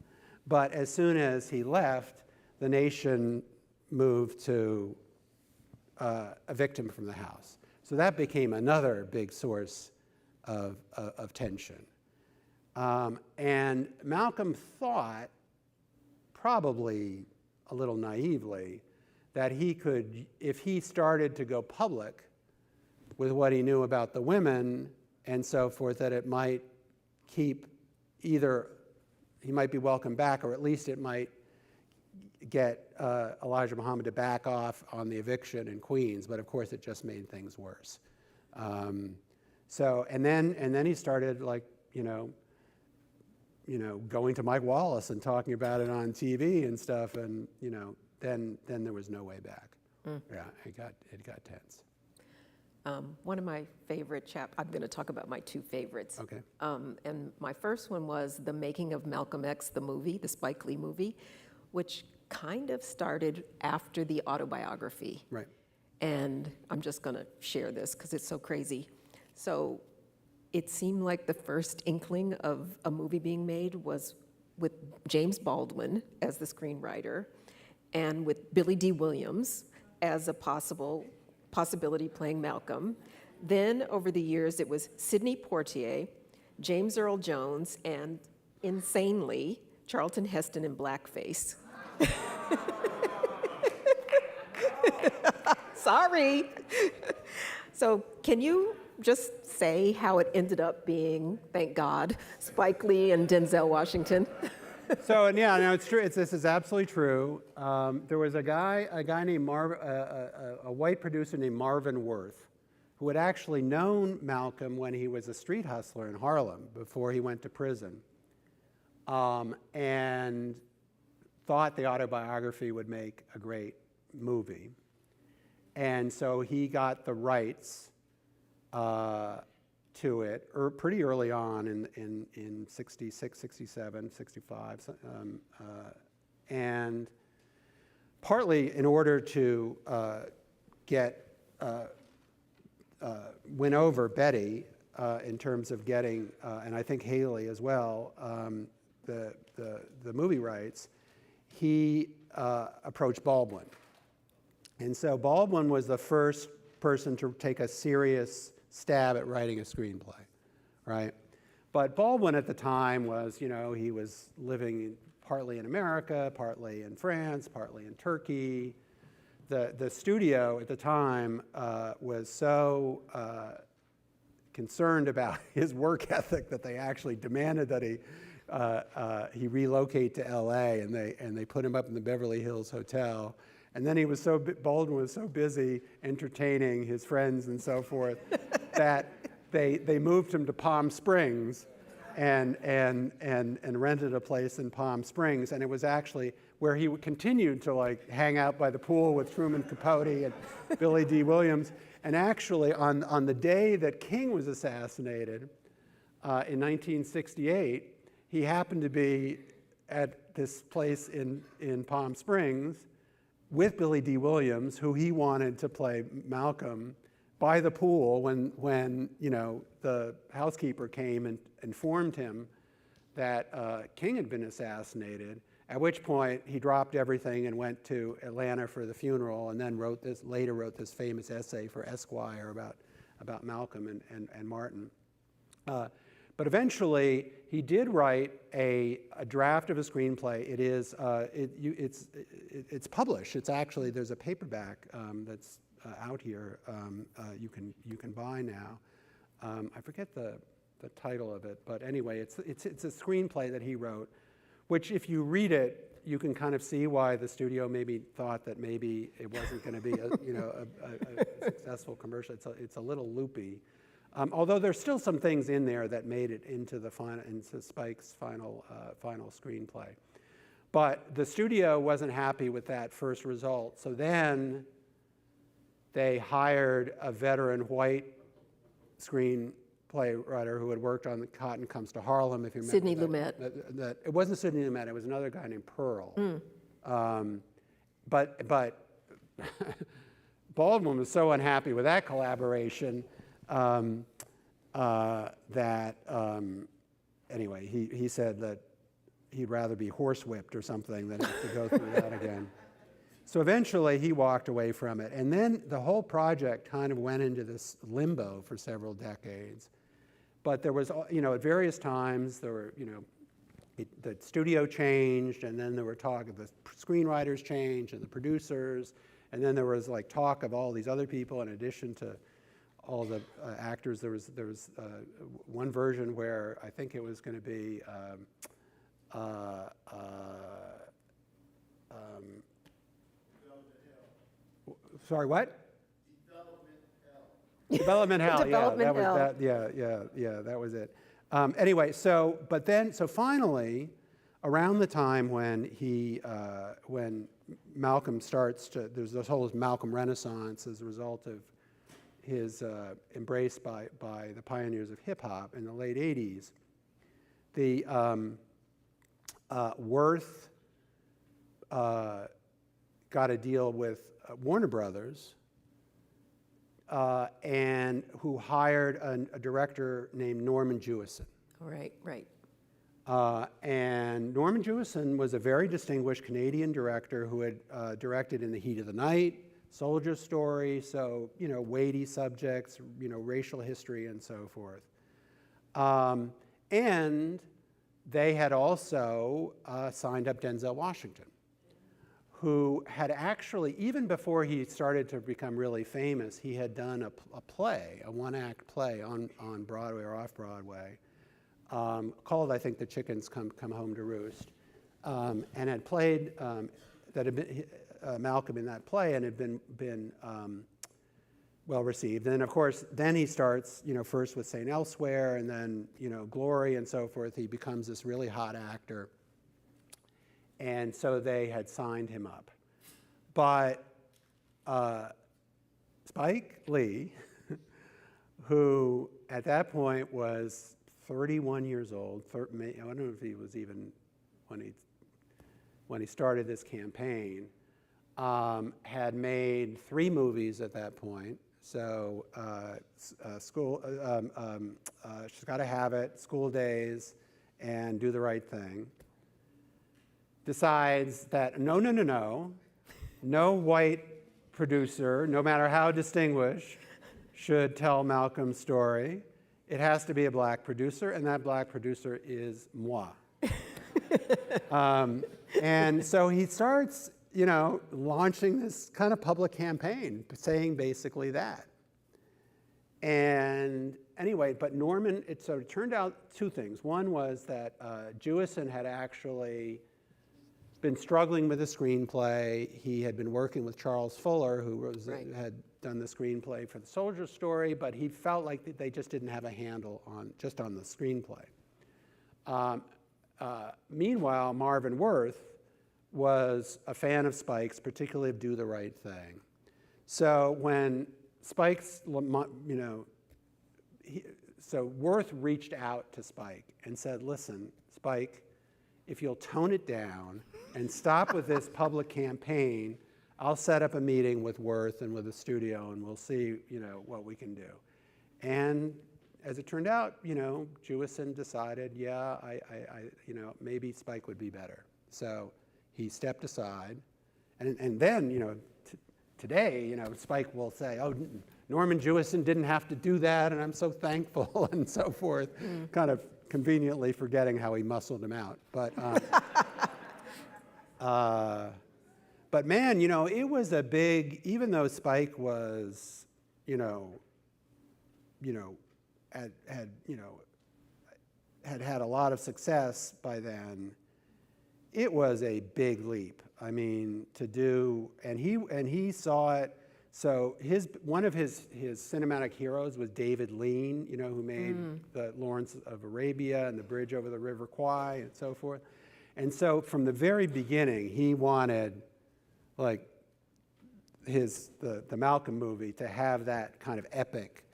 but as soon as he left, the nation moved to evict him from the house. So that became another big source of tension. And Malcolm thought, probably a little naively, that he could, if he started to go public with what he knew about the women and so forth, that it might keep either, he might be welcomed back, or at least it might get Elijah Muhammad to back off on the eviction in Queens, but of course it just made things worse. And then he started, like, going to Mike Wallace and talking about it on TV and stuff, and then there was no way back. Yeah, it got tense. One of my favorite I'm going to talk about my 2 favorites. Okay. And my first one was The Making of Malcolm X, the movie, the Spike Lee movie, which kind of started after the autobiography. Right. And I'm just going to share this because it's so crazy. So it seemed like the first inkling of a movie being made was with James Baldwin as the screenwriter and with Billy D. Williams as a possibility playing Malcolm. Then over the years, it was Sidney Poitier, James Earl Jones, and insanely, Charlton Heston in blackface. Sorry. So can you just say how it ended up being, thank God, Spike Lee and Denzel Washington? So, and yeah, no, it's true. This is absolutely true. There was a guy named a white producer named Marvin Worth, who had actually known Malcolm when he was a street hustler in Harlem before he went to prison, and thought the autobiography would make a great movie. And so he got the rights to it pretty early on in 66, 67, 65. And partly in order to win over Betty in terms of getting, and I think Haley as well, the movie rights, he approached Baldwin. And so Baldwin was the first person to take a serious stab at writing a screenplay, right? But Baldwin at the time was, he was living partly in America, partly in France, partly in Turkey. The studio at the time was so concerned about his work ethic that they actually demanded that he relocate to LA, and they put him up in the Beverly Hills Hotel. And then Baldwin was so busy entertaining his friends and so forth that they moved him to Palm Springs and rented a place in Palm Springs. And it was actually where he continued to hang out by the pool with Truman Capote and Billy D. Williams. And actually on the day that King was assassinated in 1968, he happened to be at this place in Palm Springs with Billy D. Williams, who he wanted to play Malcolm, by the pool when the housekeeper came and informed him that King had been assassinated, at which point he dropped everything and went to Atlanta for the funeral, and then later wrote this famous essay for Esquire about Malcolm and Martin. But eventually, he did write a draft of a screenplay. It's published. It's actually, there's a paperback that's out here you can buy now. I forget the title of it, but anyway, it's a screenplay that he wrote, which if you read it, you can kind of see why the studio maybe thought that maybe it wasn't going to be a successful commercial. It's a little loopy, although there's still some things in there that made it into Spike's final screenplay. But the studio wasn't happy with that first result, so then they hired a veteran white screenplay writer who had worked on Cotton Comes to Harlem, if you remember. Sidney Lumet. It wasn't Sidney Lumet, it was another guy named Pearl. But Baldwin was so unhappy with that collaboration that, anyway, he said that he'd rather be horsewhipped or something than have to go through that again. So eventually he walked away from it. And then the whole project kind of went into this limbo for several decades. But there was, at various times, there were, the studio changed, and then there were talk of the screenwriters changed and the producers, and then there was like talk of all these other people in addition to all the actors. There was one version where I think it was going to be sorry, what? Development Hell. Development Hell. That was it. Anyway, so finally, around the time when when Malcolm starts to, there's this whole Malcolm Renaissance as a result of his embrace by the pioneers of hip hop in the late '80s. The Worth got a deal with Warner Brothers, and who hired a director named Norman Jewison. Right. And Norman Jewison was a very distinguished Canadian director who had directed In the Heat of the Night, Soldier Story, so, weighty subjects, racial history and so forth. And they had also signed up Denzel Washington, who had actually, even before he started to become really famous, he had done a play, a one-act play on Broadway or off-Broadway, called, I think, The Chickens Come Home to Roost, and had played, that had been Malcolm in that play, and had been well received. And of course, then he starts, first with St. Elsewhere, and then, Glory and so forth. He becomes this really hot actor. And so they had signed him up. But Spike Lee, who at that point was 31 years old, I don't know if he was even when he started this campaign, had made 3 movies at that point. So She's Gotta Have It, School Days, and Do the Right Thing. Decides that no white producer, no matter how distinguished, should tell Malcolm's story. It has to be a black producer, and that black producer is moi. And so he starts, launching this kind of public campaign, saying basically that. And anyway, but Norman, it turned out 2 things. One was that Jewison had actually been struggling with the screenplay. He had been working with Charles Fuller, who had done the screenplay for The Soldier Story, but he felt like they just didn't have a handle on the screenplay. Meanwhile, Marvin Worth was a fan of Spike's, particularly of Do the Right Thing. So when Spike's, so Worth reached out to Spike and said, listen, Spike, if you'll tone it down and stop with this public campaign, I'll set up a meeting with Worth and with the studio, and we'll see, what we can do. And as it turned out, Jewison decided, maybe Spike would be better. So he stepped aside, and then, today, Spike will say, oh, Norman Jewison didn't have to do that, and I'm so thankful, and so forth, kind of conveniently forgetting how he muscled him out. But man, it was a big, even though Spike was, had a lot of success by then, it was a big leap. I mean, to do, and he saw it. So one of his cinematic heroes was David Lean, who made the Lawrence of Arabia and the Bridge over the River Kwai and so forth. And so from the very beginning, he wanted, like, the Malcolm movie to have that kind of epic.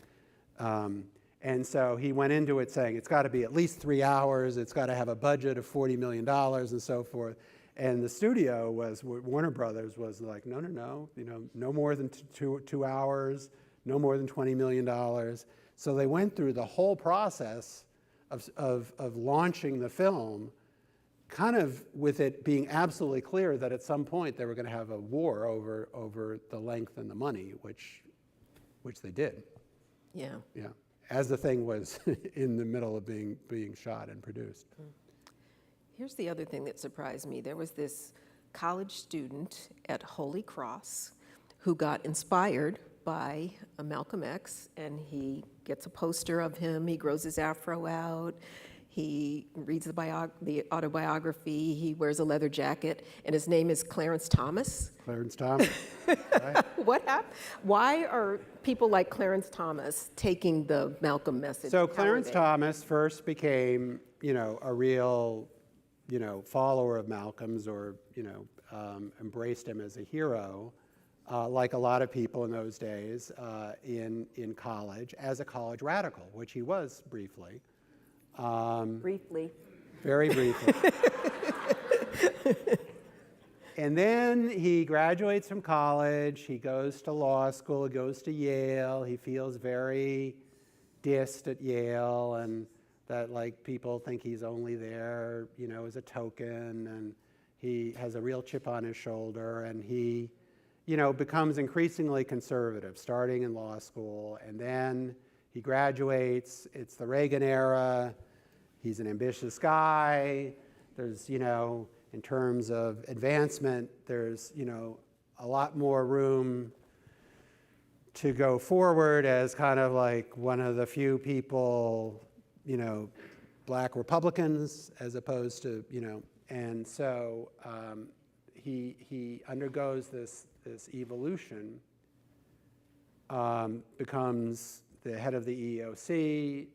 And so he went into it saying, it's got to be at least 3 hours, it's got to have a budget of $40 million and so forth. And the studio Warner Brothers was like, no, no more than two hours, no more than $20 million. So they went through the whole process of launching the film, kind of with it being absolutely clear that at some point they were going to have a war over the length and the money, which they did. Yeah. Yeah. As the thing was in the middle of being shot and produced. Here's the other thing that surprised me. There was this college student at Holy Cross who got inspired by Malcolm X, and he gets a poster of him. He grows his afro out. He reads the autobiography. He wears a leather jacket, and his name is Clarence Thomas. Clarence Thomas. Right. What happened? Why are people like Clarence Thomas taking the Malcolm message? So Clarence Thomas first became, a real, follower of Malcolm's, or embraced him as a hero, like a lot of people in those days in college, as a college radical, which he was briefly. Briefly. Very briefly. And then he graduates from college, he goes to law school, he goes to Yale, he feels very dissed at Yale, and that, like, people think he's only there, as a token, and he has a real chip on his shoulder, and he, becomes increasingly conservative, starting in law school, and then he graduates, it's the Reagan era, he's an ambitious guy, there's, in terms of advancement, there's, a lot more room to go forward as kind of like one of the few people, black Republicans, as opposed to, and so he undergoes this evolution, becomes the head of the EEOC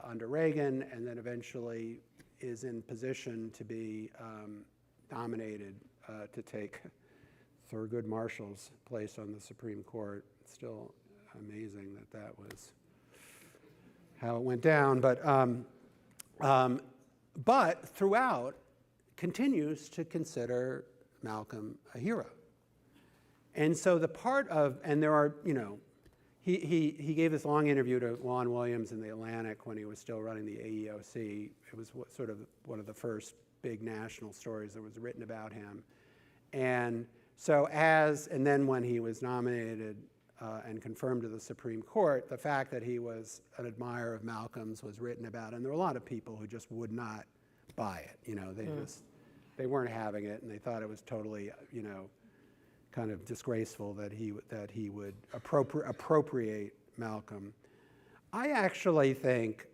under Reagan, and then eventually is in position to be nominated to take Thurgood Marshall's place on the Supreme Court. It's still amazing that was how it went down, but throughout continues to consider Malcolm a hero. And so the part of, and there are, he gave this long interview to Juan Williams in The Atlantic when he was still running the AEOC. It was sort of one of the first big national stories that was written about him. And so and then when he was nominated and confirmed to the Supreme Court, the fact that he was an admirer of Malcolm's was written about, and there were a lot of people who just would not buy it. They weren't having it, and they thought it was totally, kind of disgraceful that he would appropriate Malcolm. I actually think,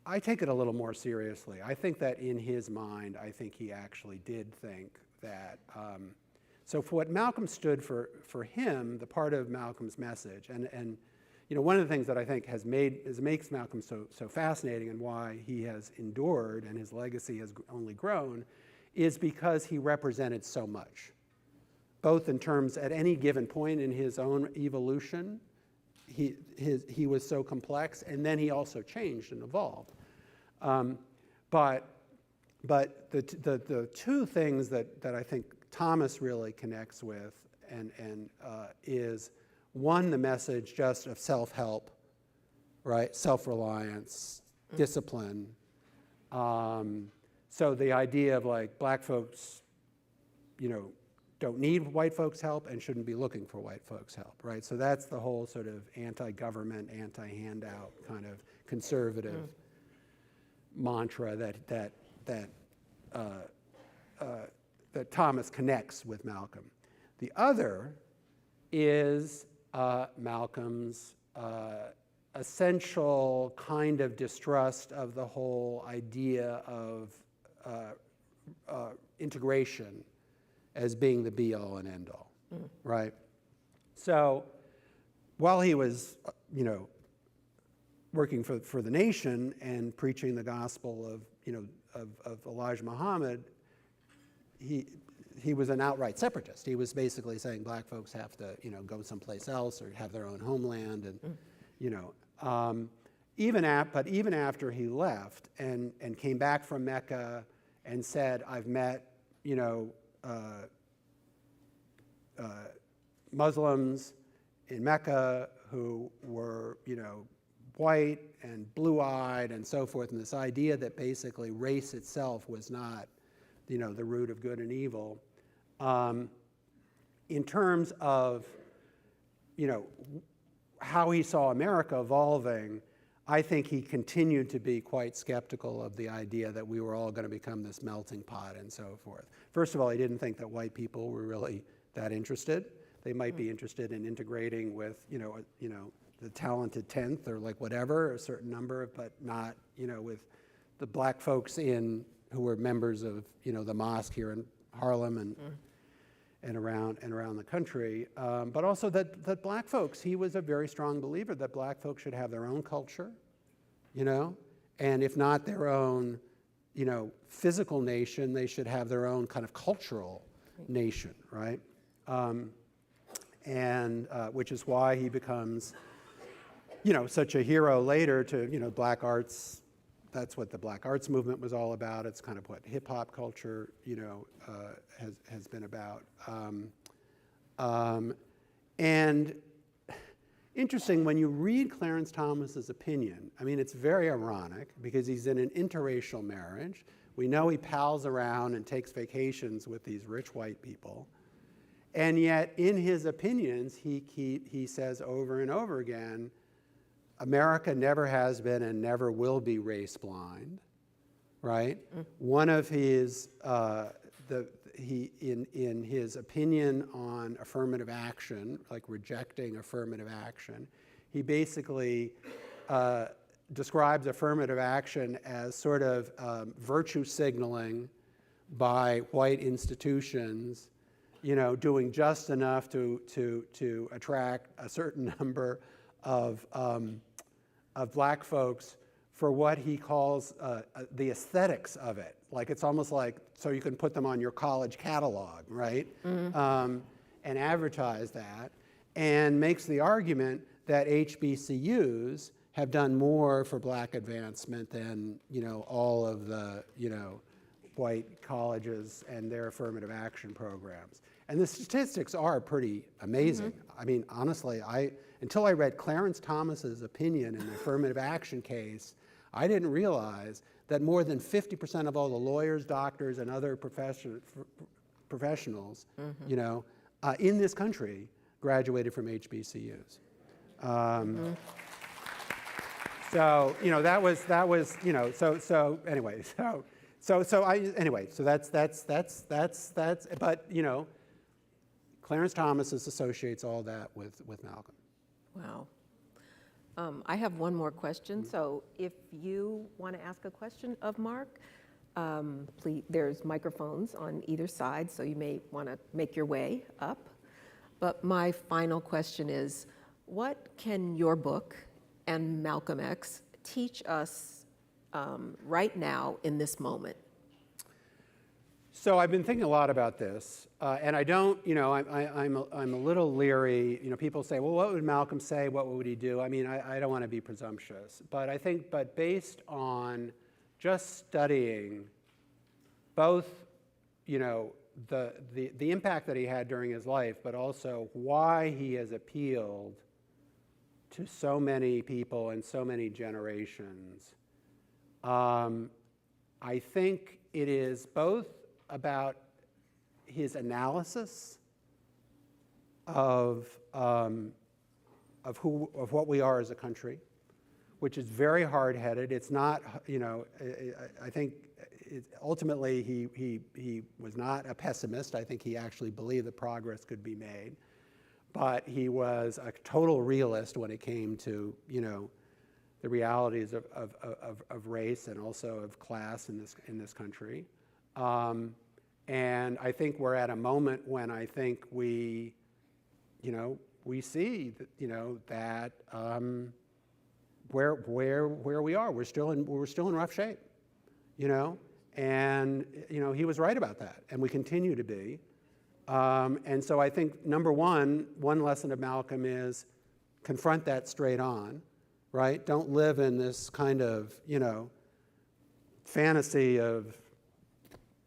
I take it a little more seriously. I think that in his mind, I think he actually did think that, so for what Malcolm stood for him, the part of Malcolm's message, and one of the things that I think makes Malcolm so fascinating, and why he has endured and his legacy has only grown, is because he represented so much, both in terms at any given point in his own evolution. He was so complex, and then he also changed and evolved. But the two things that I think Thomas really connects with and is, one, the message just of self-help, right? Self-reliance, discipline. So the idea of, like, black folks, don't need white folks' help and shouldn't be looking for white folks' help, right? So that's the whole sort of anti-government, anti-handout kind of conservative mantra that Thomas connects with Malcolm. The other is Malcolm's essential kind of distrust of the whole idea of integration as being the be-all and end-all, right? So while he was, working for the nation and preaching the gospel of Elijah Muhammad, he was an outright separatist. He was basically saying black folks have to, go someplace else or have their own homeland, and even after he left and came back from Mecca and said, I've met, Muslims in Mecca who were, white and blue-eyed and so forth, and this idea that basically race itself was not, the root of good and evil. In terms of, how he saw America evolving, I think he continued to be quite skeptical of the idea that we were all going to become this melting pot and so forth. First of all, he didn't think that white people were really that interested. They might be interested in integrating with, the talented 10th or like whatever, a certain number, but not, with the black folks who were members of, the mosque here in Harlem and around the country, but also that black folks, he was a very strong believer that black folks should have their own culture, and if not their own, physical nation, they should have their own kind of cultural nation, right? And which is why he becomes, such a hero later to, black arts. That's what the black arts movement was all about. It's kind of what hip hop culture, has been about. And interesting, when you read Clarence Thomas's opinion, I mean, it's very ironic because he's in an interracial marriage. We know he pals around and takes vacations with these rich white people. And yet, in his opinions, he says over and over again, America never has been and never will be race blind, right? One of his, in his opinion on affirmative action, like rejecting affirmative action, he basically describes affirmative action as sort of virtue signaling by white institutions, doing just enough to attract a certain number of black folks for what he calls the aesthetics of it. Like it's almost like so you can put them on your college catalog, right? And advertise that, and makes the argument that HBCUs have done more for black advancement than all of the white colleges and their affirmative action programs. And the statistics are pretty amazing. I mean, honestly, until I read Clarence Thomas's opinion in the affirmative action case, I didn't realize that more than 50% of all the lawyers, doctors, and other professionals, in this country graduated from HBCUs. So that was so anyway. So that's but Clarence Thomas associates all that with Malcolm. Wow. I have one more question. So if you want to ask a question of Mark, please, there's microphones on either side, so you may want to make your way up. But my final question is, what can your book and Malcolm X teach us right now in this moment? So I've been thinking a lot about this, and I don't, I'm a little leery. People say, well, what would Malcolm say? What would he do? I mean, I don't want to be presumptuous, but I think, based on just studying both, the impact that he had during his life, but also why he has appealed to so many people and so many generations, I think it is both about his analysis of what we are as a country, which is very hard-headed. It's not, I think ultimately he was not a pessimist. I think he actually believed that progress could be made. But he was a total realist when it came to, the realities of race and also of class in this country. And I think we're at a moment when I think we see that, that where we are, we're still in rough shape, and he was right about that, and we continue to be. And so I think number one lesson of Malcolm is confront that straight on, right? Don't live in this kind of fantasy of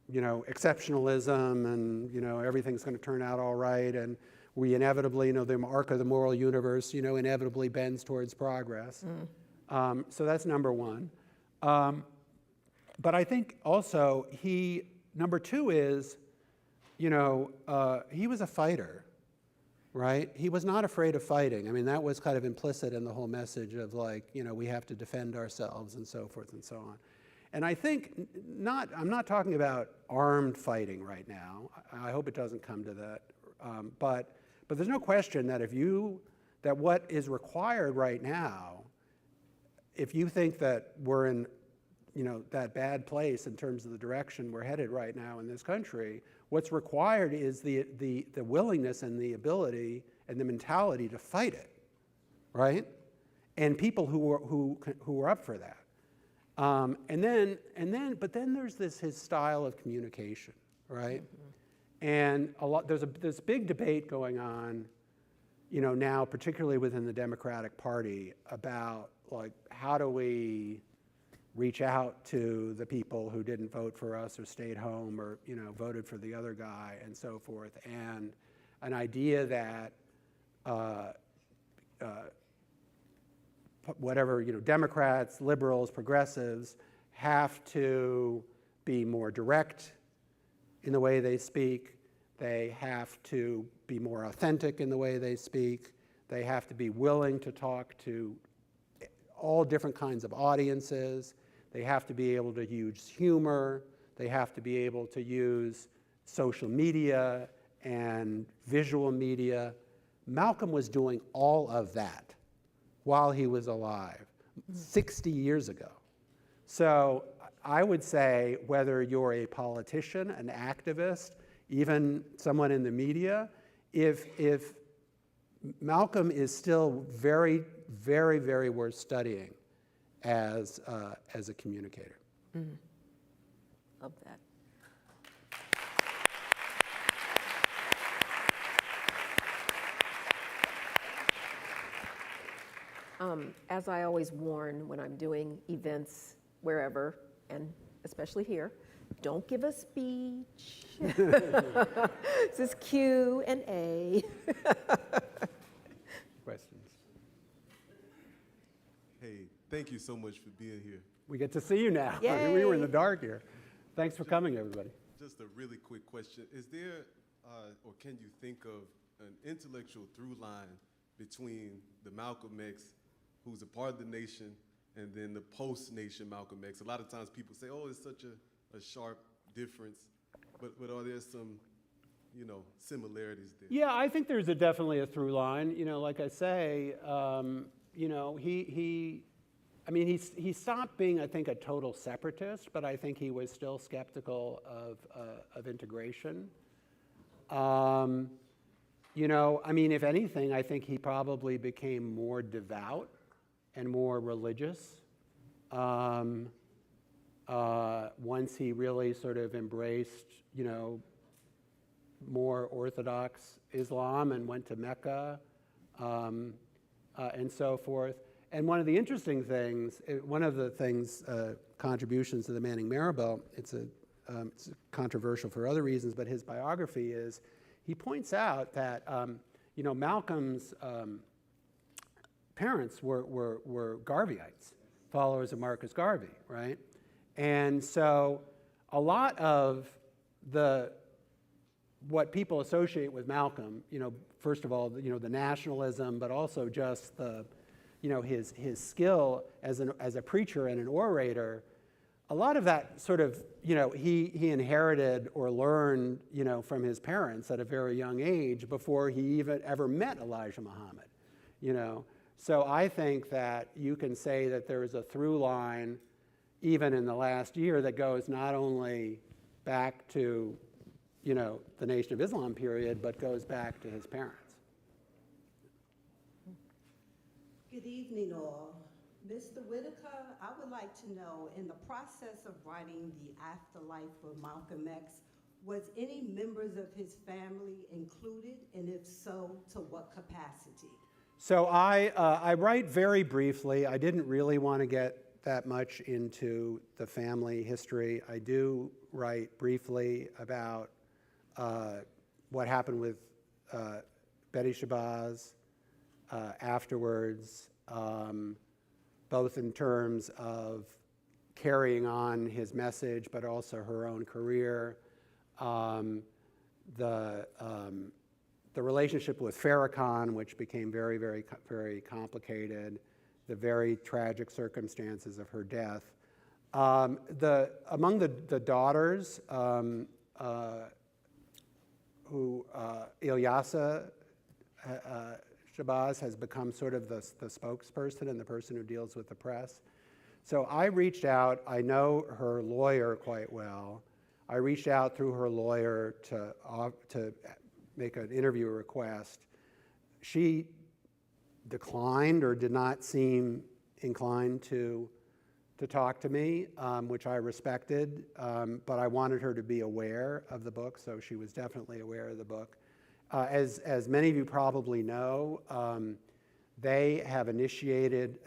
exceptionalism and everything's going to turn out all right, and we inevitably, the arc of the moral universe, inevitably bends towards progress. So that's number one. But I think also number two is, he was a fighter, right? He was not afraid of fighting. I mean, that was kind of implicit in the whole message of we have to defend ourselves and so forth and so on. And I think I'm not talking about armed fighting right now. I hope it doesn't come to that. But there's no question that that what is required right now, if you think that we're in, that bad place in terms of the direction we're headed right now in this country, what's required is the willingness and the ability and the mentality to fight it, right? And people who are up for that. But then there's his style of communication, right? And there's a big debate going on, now, particularly within the Democratic Party, about how do we reach out to the people who didn't vote for us or stayed home or voted for the other guy and so forth, and an idea that whatever Democrats, liberals, progressives have to be more direct in the way they speak. They have to be more authentic in the way they speak. They have to be willing to talk to all different kinds of audiences. They have to be able to use humor. They have to be able to use social media and visual media. Malcolm was doing all of that while he was alive 60 years ago. So I would say whether you're a politician, an activist, even someone in the media, if Malcolm is still very, very, very worth studying as a communicator. Love that. As I always warn when I'm doing events wherever, and especially here, don't give a speech. This is Q&A. Questions? Hey, thank you so much for being here. We get to see you now. Yay. We were in the dark here. Thanks for coming, everybody. Just a really quick question. Is there, or can you think of an intellectual through line between the Malcolm X, who's a part of the nation, and then the post-nation Malcolm X? A lot of times people say, oh, it's such a sharp difference, but are there some, similarities there? Yeah, I think there's definitely a through line. Like I say, he stopped being, I think, a total separatist, but I think he was still skeptical of integration. If anything, I think he probably became more devout and more religious once he really sort of embraced, more Orthodox Islam and went to Mecca and so forth. And one of the interesting things, contributions to the Manning-Marable, it's controversial for other reasons, but his biography is, he points out that, Malcolm's parents were Garveyites, followers of Marcus Garvey, right? And so a lot of the what people associate with Malcolm, first of all, the nationalism, but also just the, his skill as a preacher and an orator, a lot of that sort of, he inherited or learned, from his parents at a very young age before he even ever met Elijah Muhammad, So I think that you can say that there is a through line, even in the last year, that goes not only back to, the Nation of Islam period, but goes back to his parents. Good evening, all. Mr. Whitaker, I would like to know, in the process of writing The Afterlife of Malcolm X, was any members of his family included, and if so, to what capacity? So I write very briefly. I didn't really want to get that much into the family history. I do write briefly about what happened with Betty Shabazz afterwards, both in terms of carrying on his message, but also her own career. The relationship with Farrakhan, which became very, very, very complicated, the very tragic circumstances of her death. Among the daughters, who Ilyasa Shabazz has become sort of the spokesperson and the person who deals with the press. So I reached out. I know her lawyer quite well. I reached out through her lawyer to make an interview request. She declined or did not seem inclined to talk to me, which I respected, but I wanted her to be aware of the book, so she was definitely aware of the book. As many of you probably know, they have initiated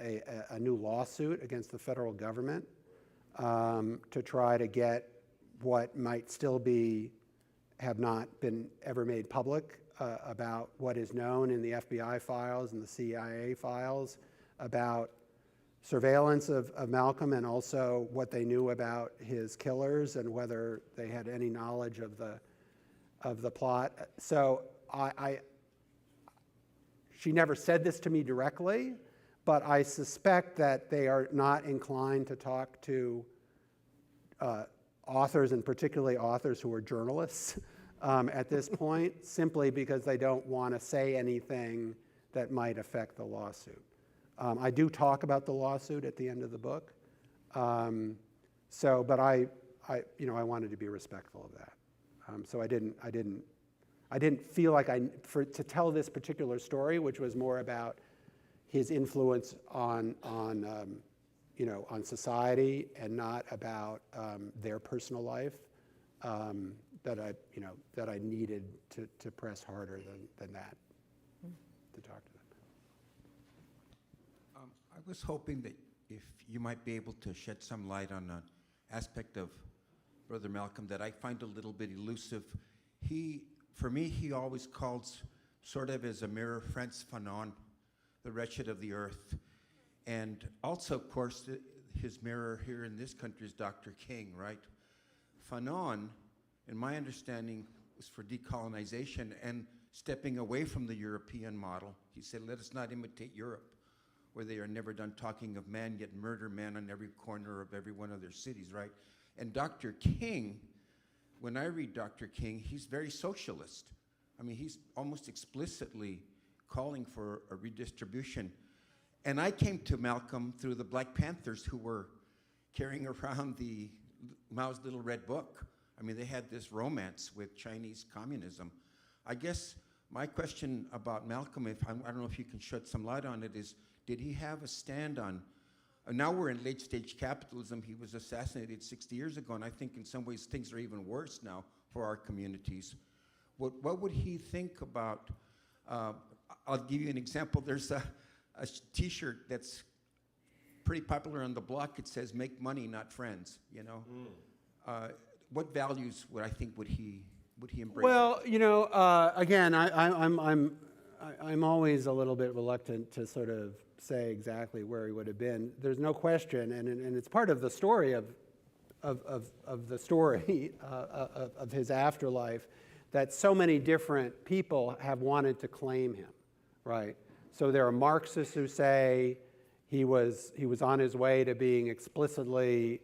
a new lawsuit against the federal government to try to get what might still have not been ever made public about what is known in the FBI files and the CIA files about surveillance of Malcolm, and also what they knew about his killers and whether they had any knowledge of the plot. So she never said this to me directly, but I suspect that they are not inclined to talk to authors, and particularly authors who are journalists at this point, simply because they don't want to say anything that might affect the lawsuit. I do talk about the lawsuit at the end of the book, but I wanted to be respectful of that. So I didn't feel like to tell this particular story, which was more about his influence on society and not about their personal life, that I needed to press harder than that to talk to them. I was hoping that if you might be able to shed some light on an aspect of Brother Malcolm that I find a little bit elusive. For me, he always calls sort of as a mirror Frantz Fanon, the wretched of the earth. And also, of course, his mirror here in this country is Dr. King, right? Fanon, in my understanding, was for decolonization and stepping away from the European model. He said, let us not imitate Europe, where they are never done talking of man, yet murder man on every corner of every one of their cities, right? And Dr. King, when I read Dr. King, he's very socialist. I mean, he's almost explicitly calling for a redistribution. And I came to Malcolm through the Black Panthers, who were carrying around Mao's Little Red Book. I mean, they had this romance with Chinese communism. I guess my question about Malcolm, I don't know if you can shed some light on it, is did he have a stand on, now we're in late stage capitalism. He was assassinated 60 years ago, and I think in some ways things are even worse now for our communities. What would he think about, I'll give you an example. There's a t-shirt that's pretty popular on the block. It says, make money, not friends, you know? What values would he embrace? Well, again, I'm always a little bit reluctant to sort of say exactly where he would have been. There's no question, and it's part of the story of his afterlife, that so many different people have wanted to claim him, right? So there are Marxists who say he was on his way to being explicitly,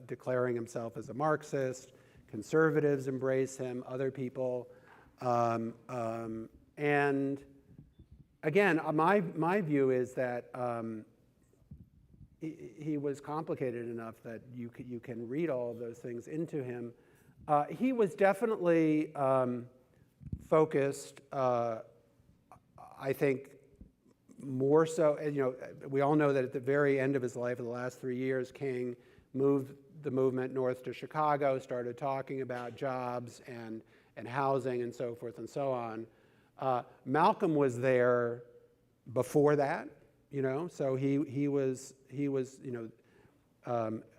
declaring himself as a Marxist. Conservatives embrace him, other people. And again, my view is that he was complicated enough that you can read all of those things into him. He was definitely focused, I think, more so, we all know that at the very end of his life, in the last 3 years, King moved the movement north to Chicago, started talking about jobs and housing and so forth and so on. Malcolm was there before that, so he was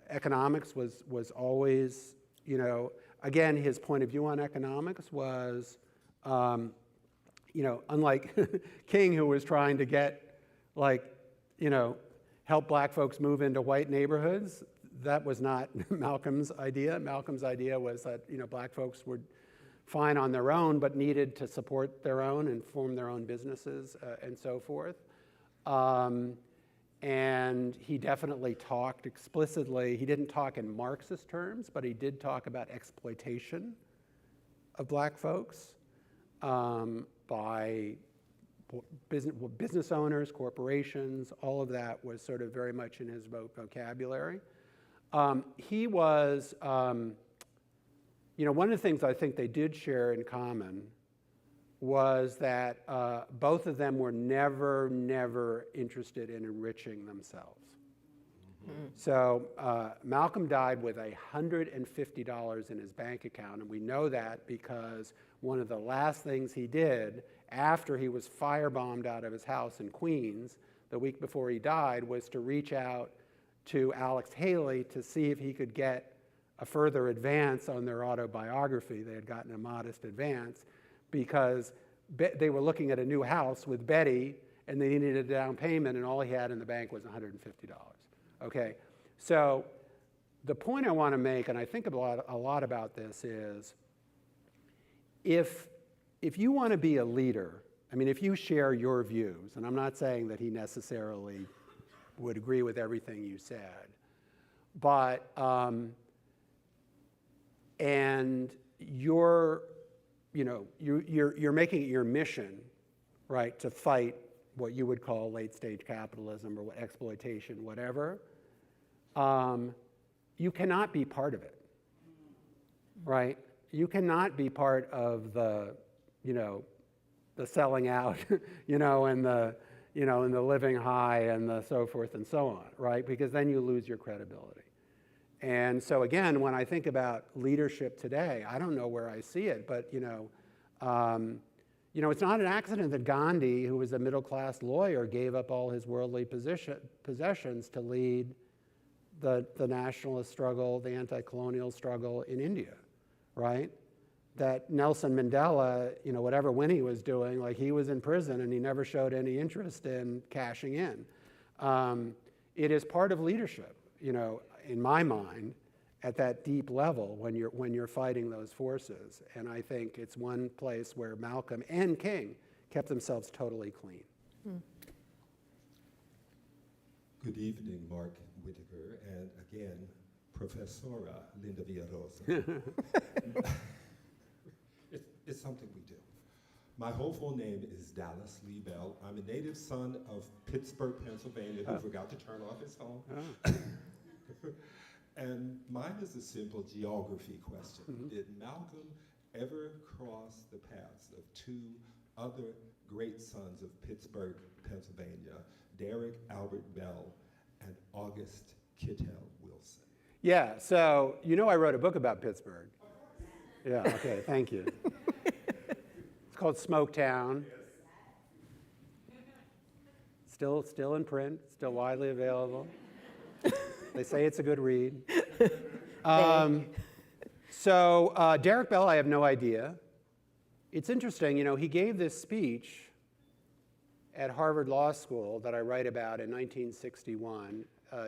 economics was always, again, his point of view on economics was, unlike King, who was trying to get, help black folks move into white neighborhoods. That was not Malcolm's idea. Malcolm's idea was that, black folks were fine on their own, but needed to support their own and form their own businesses and so forth. And he definitely talked explicitly. He didn't talk in Marxist terms, but he did talk about exploitation of black folks by business owners, corporations. All of that was sort of very much in his vocabulary. He was, one of the things I think they did share in common was that both of them were never interested in enriching themselves. Mm-hmm. So Malcolm died with $150 in his bank account, and we know that because one of the last things he did after he was firebombed out of his house in Queens the week before he died was to reach out to Alex Haley to see if he could get a further advance on their autobiography. They had gotten a modest advance because they were looking at a new house with Betty, and they needed a down payment, and all he had in the bank was $150. Okay, so the point I want to make, and I think a lot about this, is if you want to be a leader, if you share your views, and I'm not saying that he necessarily would agree with everything you said, but and you're making it your mission, right, to fight what you would call late-stage capitalism or exploitation, whatever. You cannot be part of it, right? You cannot be part of the selling out, and the living high and the so forth and so on, right? Because then you lose your credibility. And so again, when I think about leadership today, I don't know where I see it, but it's not an accident that Gandhi, who was a middle-class lawyer, gave up all his worldly possessions to lead the nationalist struggle, the anti-colonial struggle in India, right? That Nelson Mandela, whatever Winnie was doing, he was in prison and he never showed any interest in cashing in. It is part of leadership, in my mind, at that deep level when you're fighting those forces. And I think it's one place where Malcolm and King kept themselves totally clean. Good evening, Mark Whitaker, and again, Professora Linda Villarosa. It's something we do. My whole full name is Dallas Lee Bell. I'm a native son of Pittsburgh, Pennsylvania, who forgot to turn off his phone. And mine is a simple geography question. Mm-hmm. Did Malcolm ever cross the paths of two other great sons of Pittsburgh, Pennsylvania, Derek Albert Bell and August Kittel Wilson? Yeah, so I wrote a book about Pittsburgh. Yeah, okay, thank you. It's called Smoketown. Still in print, still widely available. They say it's a good read. So Derek Bell, I have no idea. It's interesting, he gave this speech at Harvard Law School that I write about in 1961,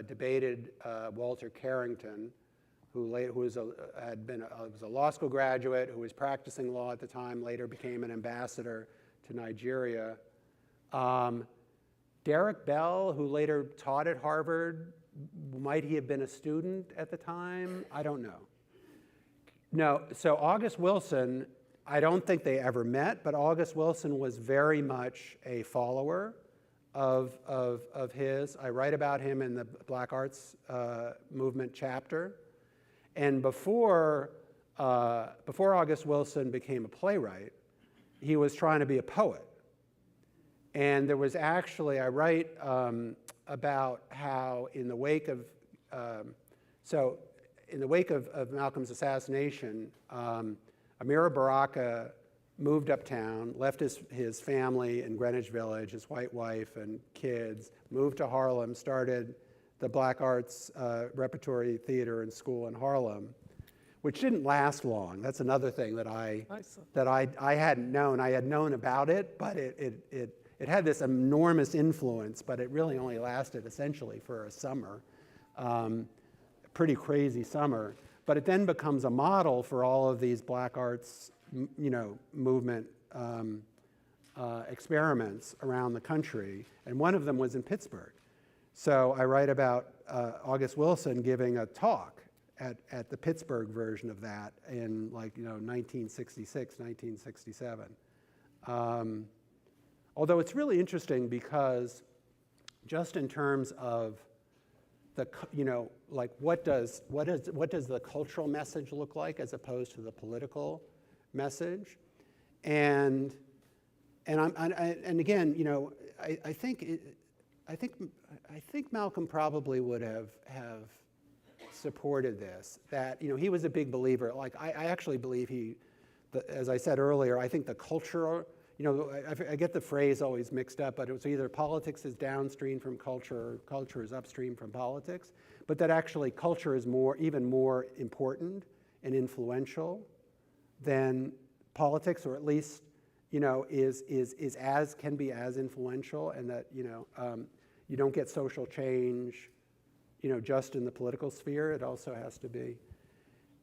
debated Walter Carrington, who was a law school graduate, who was practicing law at the time, later became an ambassador to Nigeria. Derek Bell, who later taught at Harvard, might he have been a student at the time? I don't know. No, so August Wilson, I don't think they ever met, but August Wilson was very much a follower of his. I write about him in the Black Arts Movement chapter. And before August Wilson became a playwright, he was trying to be a poet. And there was actually, I write about how in the wake of Malcolm's assassination, Amira Baraka moved uptown, left his family in Greenwich Village, his white wife and kids, moved to Harlem, started the Black Arts Repertory Theater and School in Harlem, which didn't last long. That's another thing that I hadn't known. I had known about it, but it had this enormous influence, but it really only lasted essentially for a summer, pretty crazy summer. But it then becomes a model for all of these Black Arts, movement experiments around the country, and one of them was in Pittsburgh. So I write about August Wilson giving a talk at the Pittsburgh version of that in 1966, 1967. Although it's really interesting because just in terms of the, what does the cultural message look like as opposed to the political message, and again, I think Malcolm probably would have supported this. That he was a big believer. Like I actually believe as I said earlier, I think the culture. I get the phrase always mixed up, but it was either politics is downstream from culture or culture is upstream from politics, but that actually culture is even more important and influential than politics, or at least, can be as influential, and that, you don't get social change, just in the political sphere. It also has to be.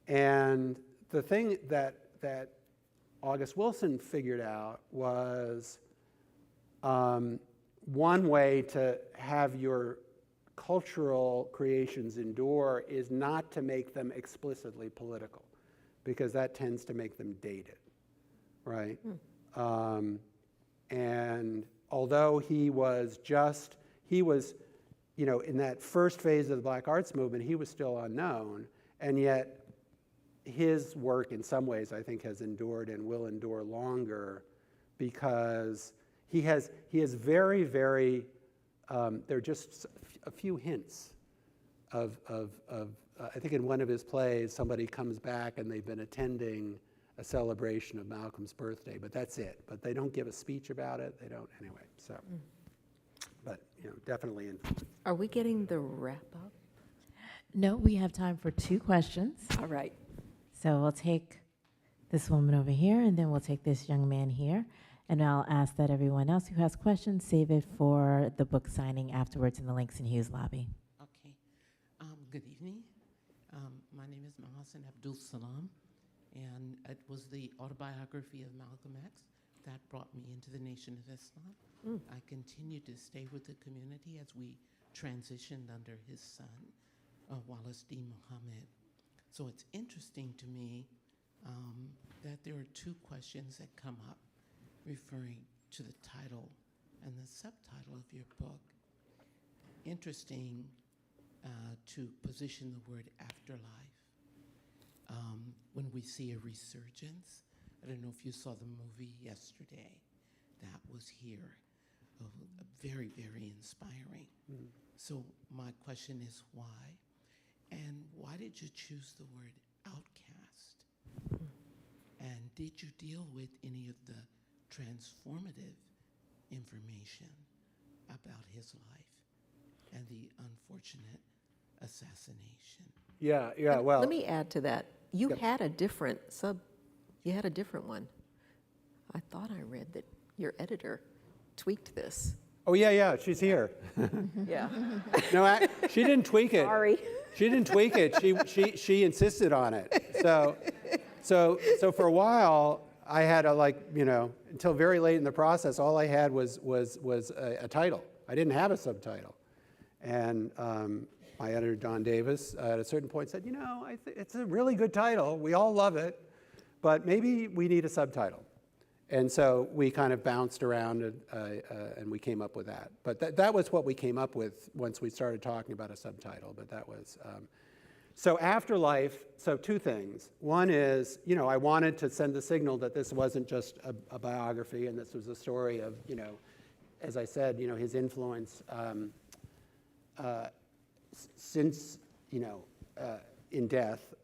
And the thing that August Wilson figured out was one way to have your cultural creations endure is not to make them explicitly political, because that tends to make them dated, right? And although he was, in that first phase of the Black Arts Movement, he was still unknown, and yet his work in some ways I think has endured and will endure longer, because he has very, very, there are just a few hints of I think in one of his plays somebody comes back and they've been attending a celebration of Malcolm's birthday, but that's it. But they don't give a speech about it. They don't anyway. So, but definitely influence. Are we getting the wrap up? No, we have time for 2 questions. All right. So we'll take this woman over here, and then we'll take this young man here. And I'll ask that everyone else who has questions save it for the book signing afterwards in the Links and Hughes lobby. Okay. Good evening. My name is Mahasan Abdul Salam, and it was the autobiography of Malcolm X that brought me into the Nation of Islam. I continue to stay with the community as we transitioned under his son, Wallace D. Muhammad. So it's interesting to me that there are 2 questions that come up referring to the title and the subtitle of your book. Interesting to position the word afterlife when we see a resurgence. I don't know if you saw the movie yesterday that was here. Very, very inspiring. So my question is why? And why did you choose the word outcast? And did you deal with any of the transformative information about his life and the unfortunate assassination? Yeah, well. Let me add to that. You had a different one. I thought I read that your editor tweaked this. Oh, yeah, she's here. Yeah. No, she didn't tweak it. Sorry. She didn't tweak it. She insisted on it. So for a while, I had until very late in the process, all I had was a title. I didn't have a subtitle. And my editor, Don Davis, at a certain point said, it's a really good title. We all love it, but maybe we need a subtitle. And so we kind of bounced around and we came up with that. But that was what we came up with once we started talking about a subtitle. But that was, so Afterlife, so two things. One is, I wanted to send the signal that this wasn't just a biography and this was a story of, as I said, his influence since, in death.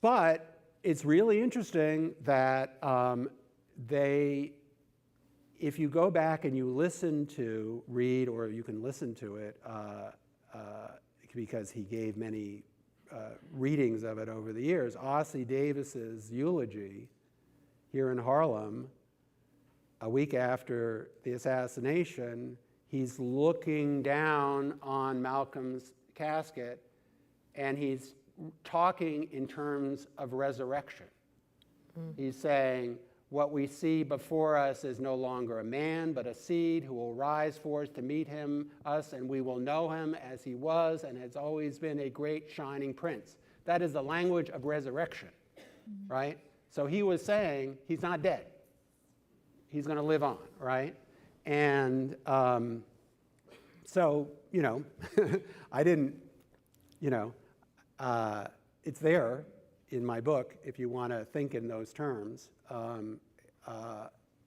But it's really interesting that if you go back and you read, or you can listen to it, because he gave many readings of it over the years, Ossie Davis's eulogy here in Harlem, a week after the assassination, he's looking down on Malcolm's casket, and he's talking in terms of resurrection. He's saying, what we see before us is no longer a man, but a seed who will rise for us to meet us, and we will know him as he was and has always been, a great shining prince. That is the language of resurrection, right? So he was saying he's not dead. He's going to live on, right? And so, I didn't, it's there in my book if you want to think in those terms.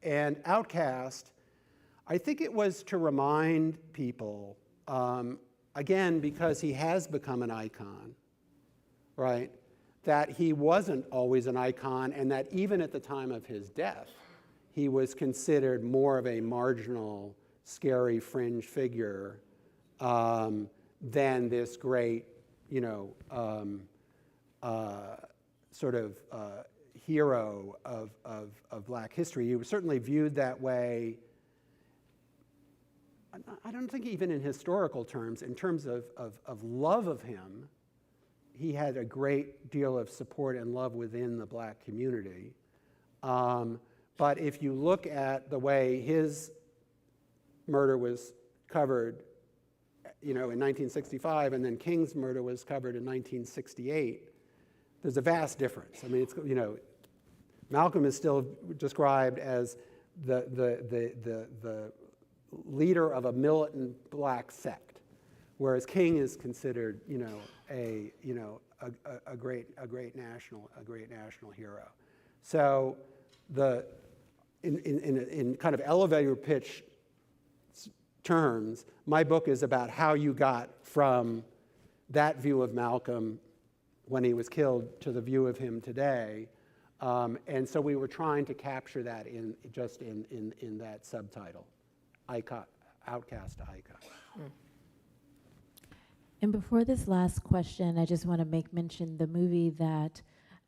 And Outcast, I think it was to remind people, again, because he has become an icon, right, that he wasn't always an icon, and that even at the time of his death, he was considered more of a marginal, scary fringe figure than this great, sort of hero of black history. He was certainly viewed that way, I don't think even in historical terms, in terms of love of him. He had a great deal of support and love within the black community. But if you look at the way his murder was covered, in 1965, and then King's murder was covered in 1968, there's a vast difference. I mean, it's, Malcolm is still described as the leader of a militant black sect, whereas King is considered, a great national hero. So in kind of elevator pitch terms, my book is about how you got from that view of Malcolm when he was killed to the view of him today. And so we were trying to capture that in that subtitle, Outcast Icon. And before this last question, I just want to make mention the movie that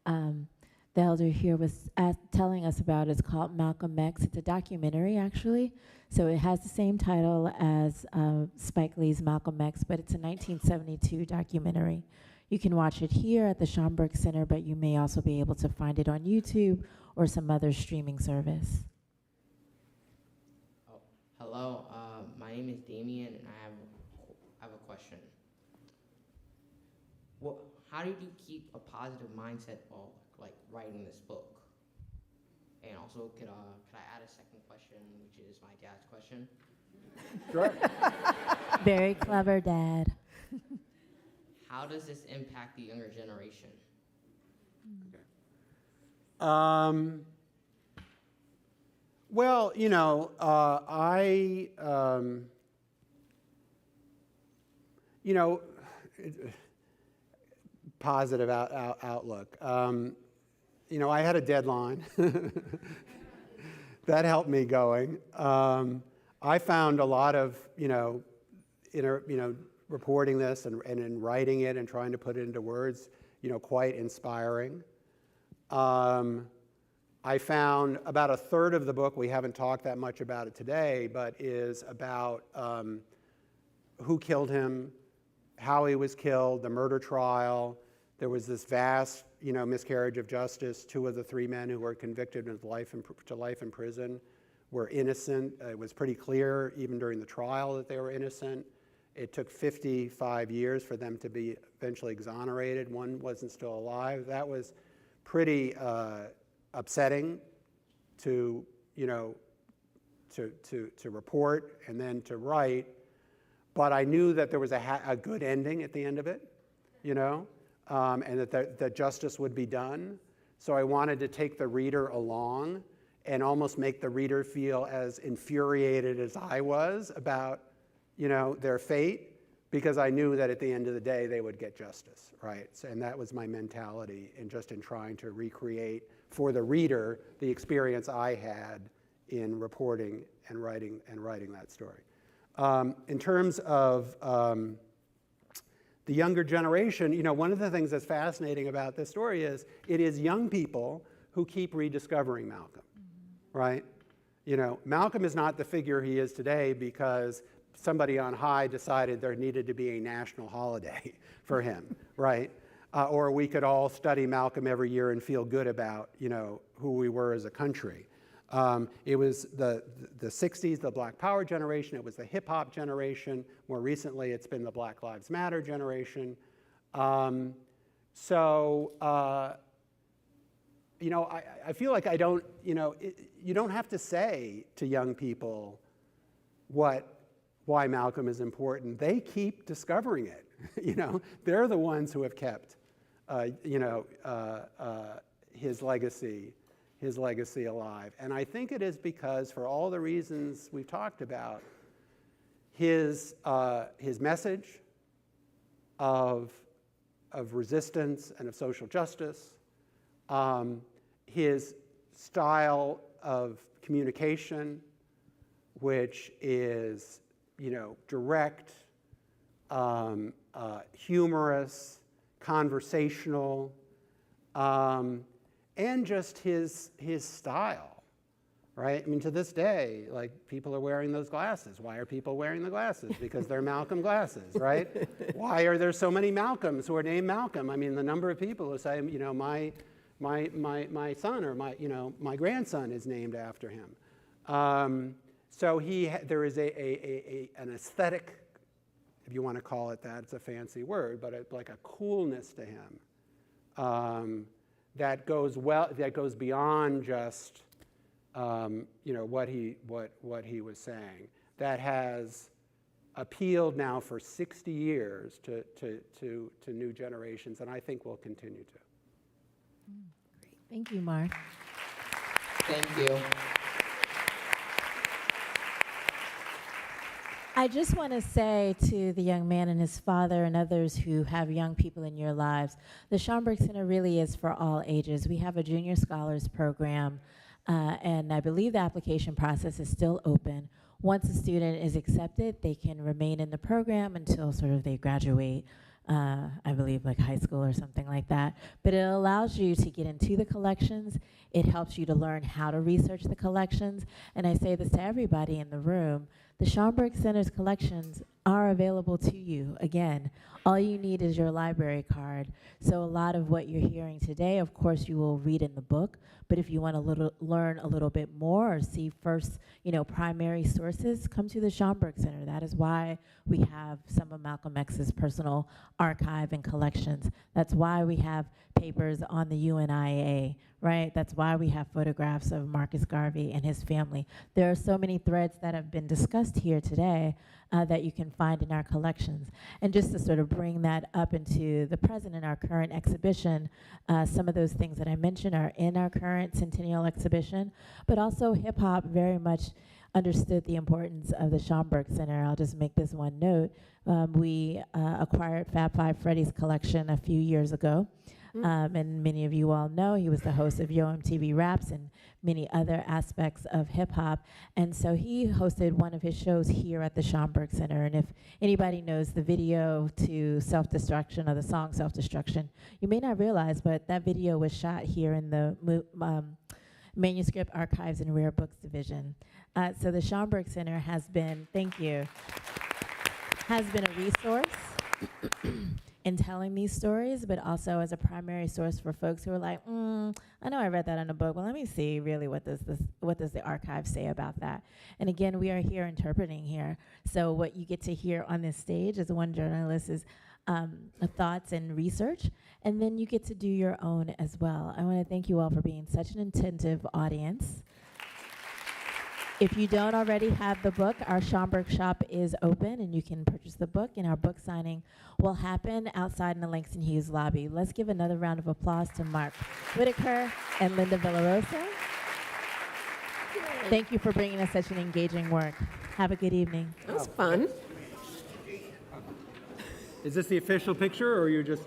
the elder here was telling us about is called Malcolm X. It's a documentary, actually. So it has the same title as Spike Lee's Malcolm X, but it's a 1972 documentary. You can watch it here at the Schomburg Center, but you may also be able to find it on YouTube or some other streaming service. Oh, hello, my name is Damien, and I have a question. How did you keep a positive mindset while writing this book? And also, could I add a second question, which is my dad's question? Sure. Very clever, Dad. How does this impact the younger generation? Well, positive outlook. I had a deadline. That helped me going. I found a lot of, reporting this and in writing it and trying to put it into words, quite inspiring. I found about a third of the book, we haven't talked that much about it today, but is about who killed him, how he was killed, the murder trial. There was this vast, miscarriage of justice. 2 of the 3 men who were convicted of to life in prison were innocent. It was pretty clear, even during the trial, that they were innocent. It took 55 years for them to be eventually exonerated. 1 wasn't still alive. That was pretty upsetting to report and then to write. But I knew that there was a good ending at the end of it, and that justice would be done. So I wanted to take the reader along and almost make the reader feel as infuriated as I was about, their fate, because I knew that at the end of the day they would get justice, right? So, and that was my mentality in trying to recreate for the reader the experience I had in reporting and writing that story. In terms of the younger generation, one of the things that's fascinating about this story is it is young people who keep rediscovering Malcolm, right? Malcolm is not the figure he is today because somebody on high decided there needed to be a national holiday for him, right? Or we could all study Malcolm every year and feel good about, who we were as a country. It was the 60s, the Black Power generation. It was the hip hop generation. More recently, it's been the Black Lives Matter generation. I feel like I don't, you don't have to say to young people why Malcolm is important. They keep discovering it. They're the ones who have kept, his legacy alive. And I think it is because, for all the reasons we've talked about, his message of resistance and of social justice, his style of communication, which is, direct, humorous, conversational, and just his style, right? I mean, to this day, like, people are wearing those glasses. Why are people wearing the glasses? Because they're Malcolm glasses, right? Why are there so many Malcolms who are named Malcolm? I mean, the number of people who say, my son or my grandson is named after him. So there is an aesthetic, if you want to call it that. It's a fancy word, but like a coolness to him. That goes beyond just what he was saying. That has appealed now for 60 years to new generations, and I think will continue to. Great. Thank you, Mark. Thank you. I just want to say to the young man and his father and others who have young people in your lives, the Schomburg Center really is for all ages. We have a Junior Scholars Program, and I believe the application process is still open. Once a student is accepted, they can remain in the program until sort of they graduate, I believe like high school or something like that. But it allows you to get into the collections. It helps you to learn how to research the collections. And I say this to everybody in the room, the Schomburg Center's collections are available to you. Again, all you need is your library card. So a lot of what you're hearing today, of course, you will read in the book, but if you want to learn a little bit more or see first, primary sources, come to the Schomburg Center. That is why we have some of Malcolm X's personal archive and collections. That's why we have papers on the UNIA, right? That's why we have photographs of Marcus Garvey and his family. There are so many threads that have been discussed here today that you can find in our collections. And just to sort of bring that up into the present in our current exhibition, some of those things that I mentioned are in our current centennial exhibition, but also hip hop very much understood the importance of the Schomburg Center. I'll just make this one note. We acquired Fab Five Freddy's collection a few years ago. And many of you all know he was the host of Yo MTV Raps and many other aspects of hip hop. And so he hosted one of his shows here at the Schomburg Center. And if anybody knows the video to Self-Destruction or the song Self-Destruction, you may not realize, but that video was shot here in the Manuscript Archives and Rare Books Division. So the Schomburg Center has been, thank you, has been a resource in telling these stories, but also as a primary source for folks who are like, I know I read that in a book. Well, let me see really what does the archive say about that. And again, we are here interpreting here. So what you get to hear on this stage as one journalist is thoughts and research, and then you get to do your own as well. I want to thank you all for being such an attentive audience. If you don't already have the book, our Schomburg shop is open and you can purchase the book, and our book signing will happen outside in the Langston Hughes lobby. Let's give another round of applause to Mark Whitaker and Linda Villarosa. Thank you for bringing us such an engaging work. Have a good evening. That was fun. Is this the official picture, or you're just?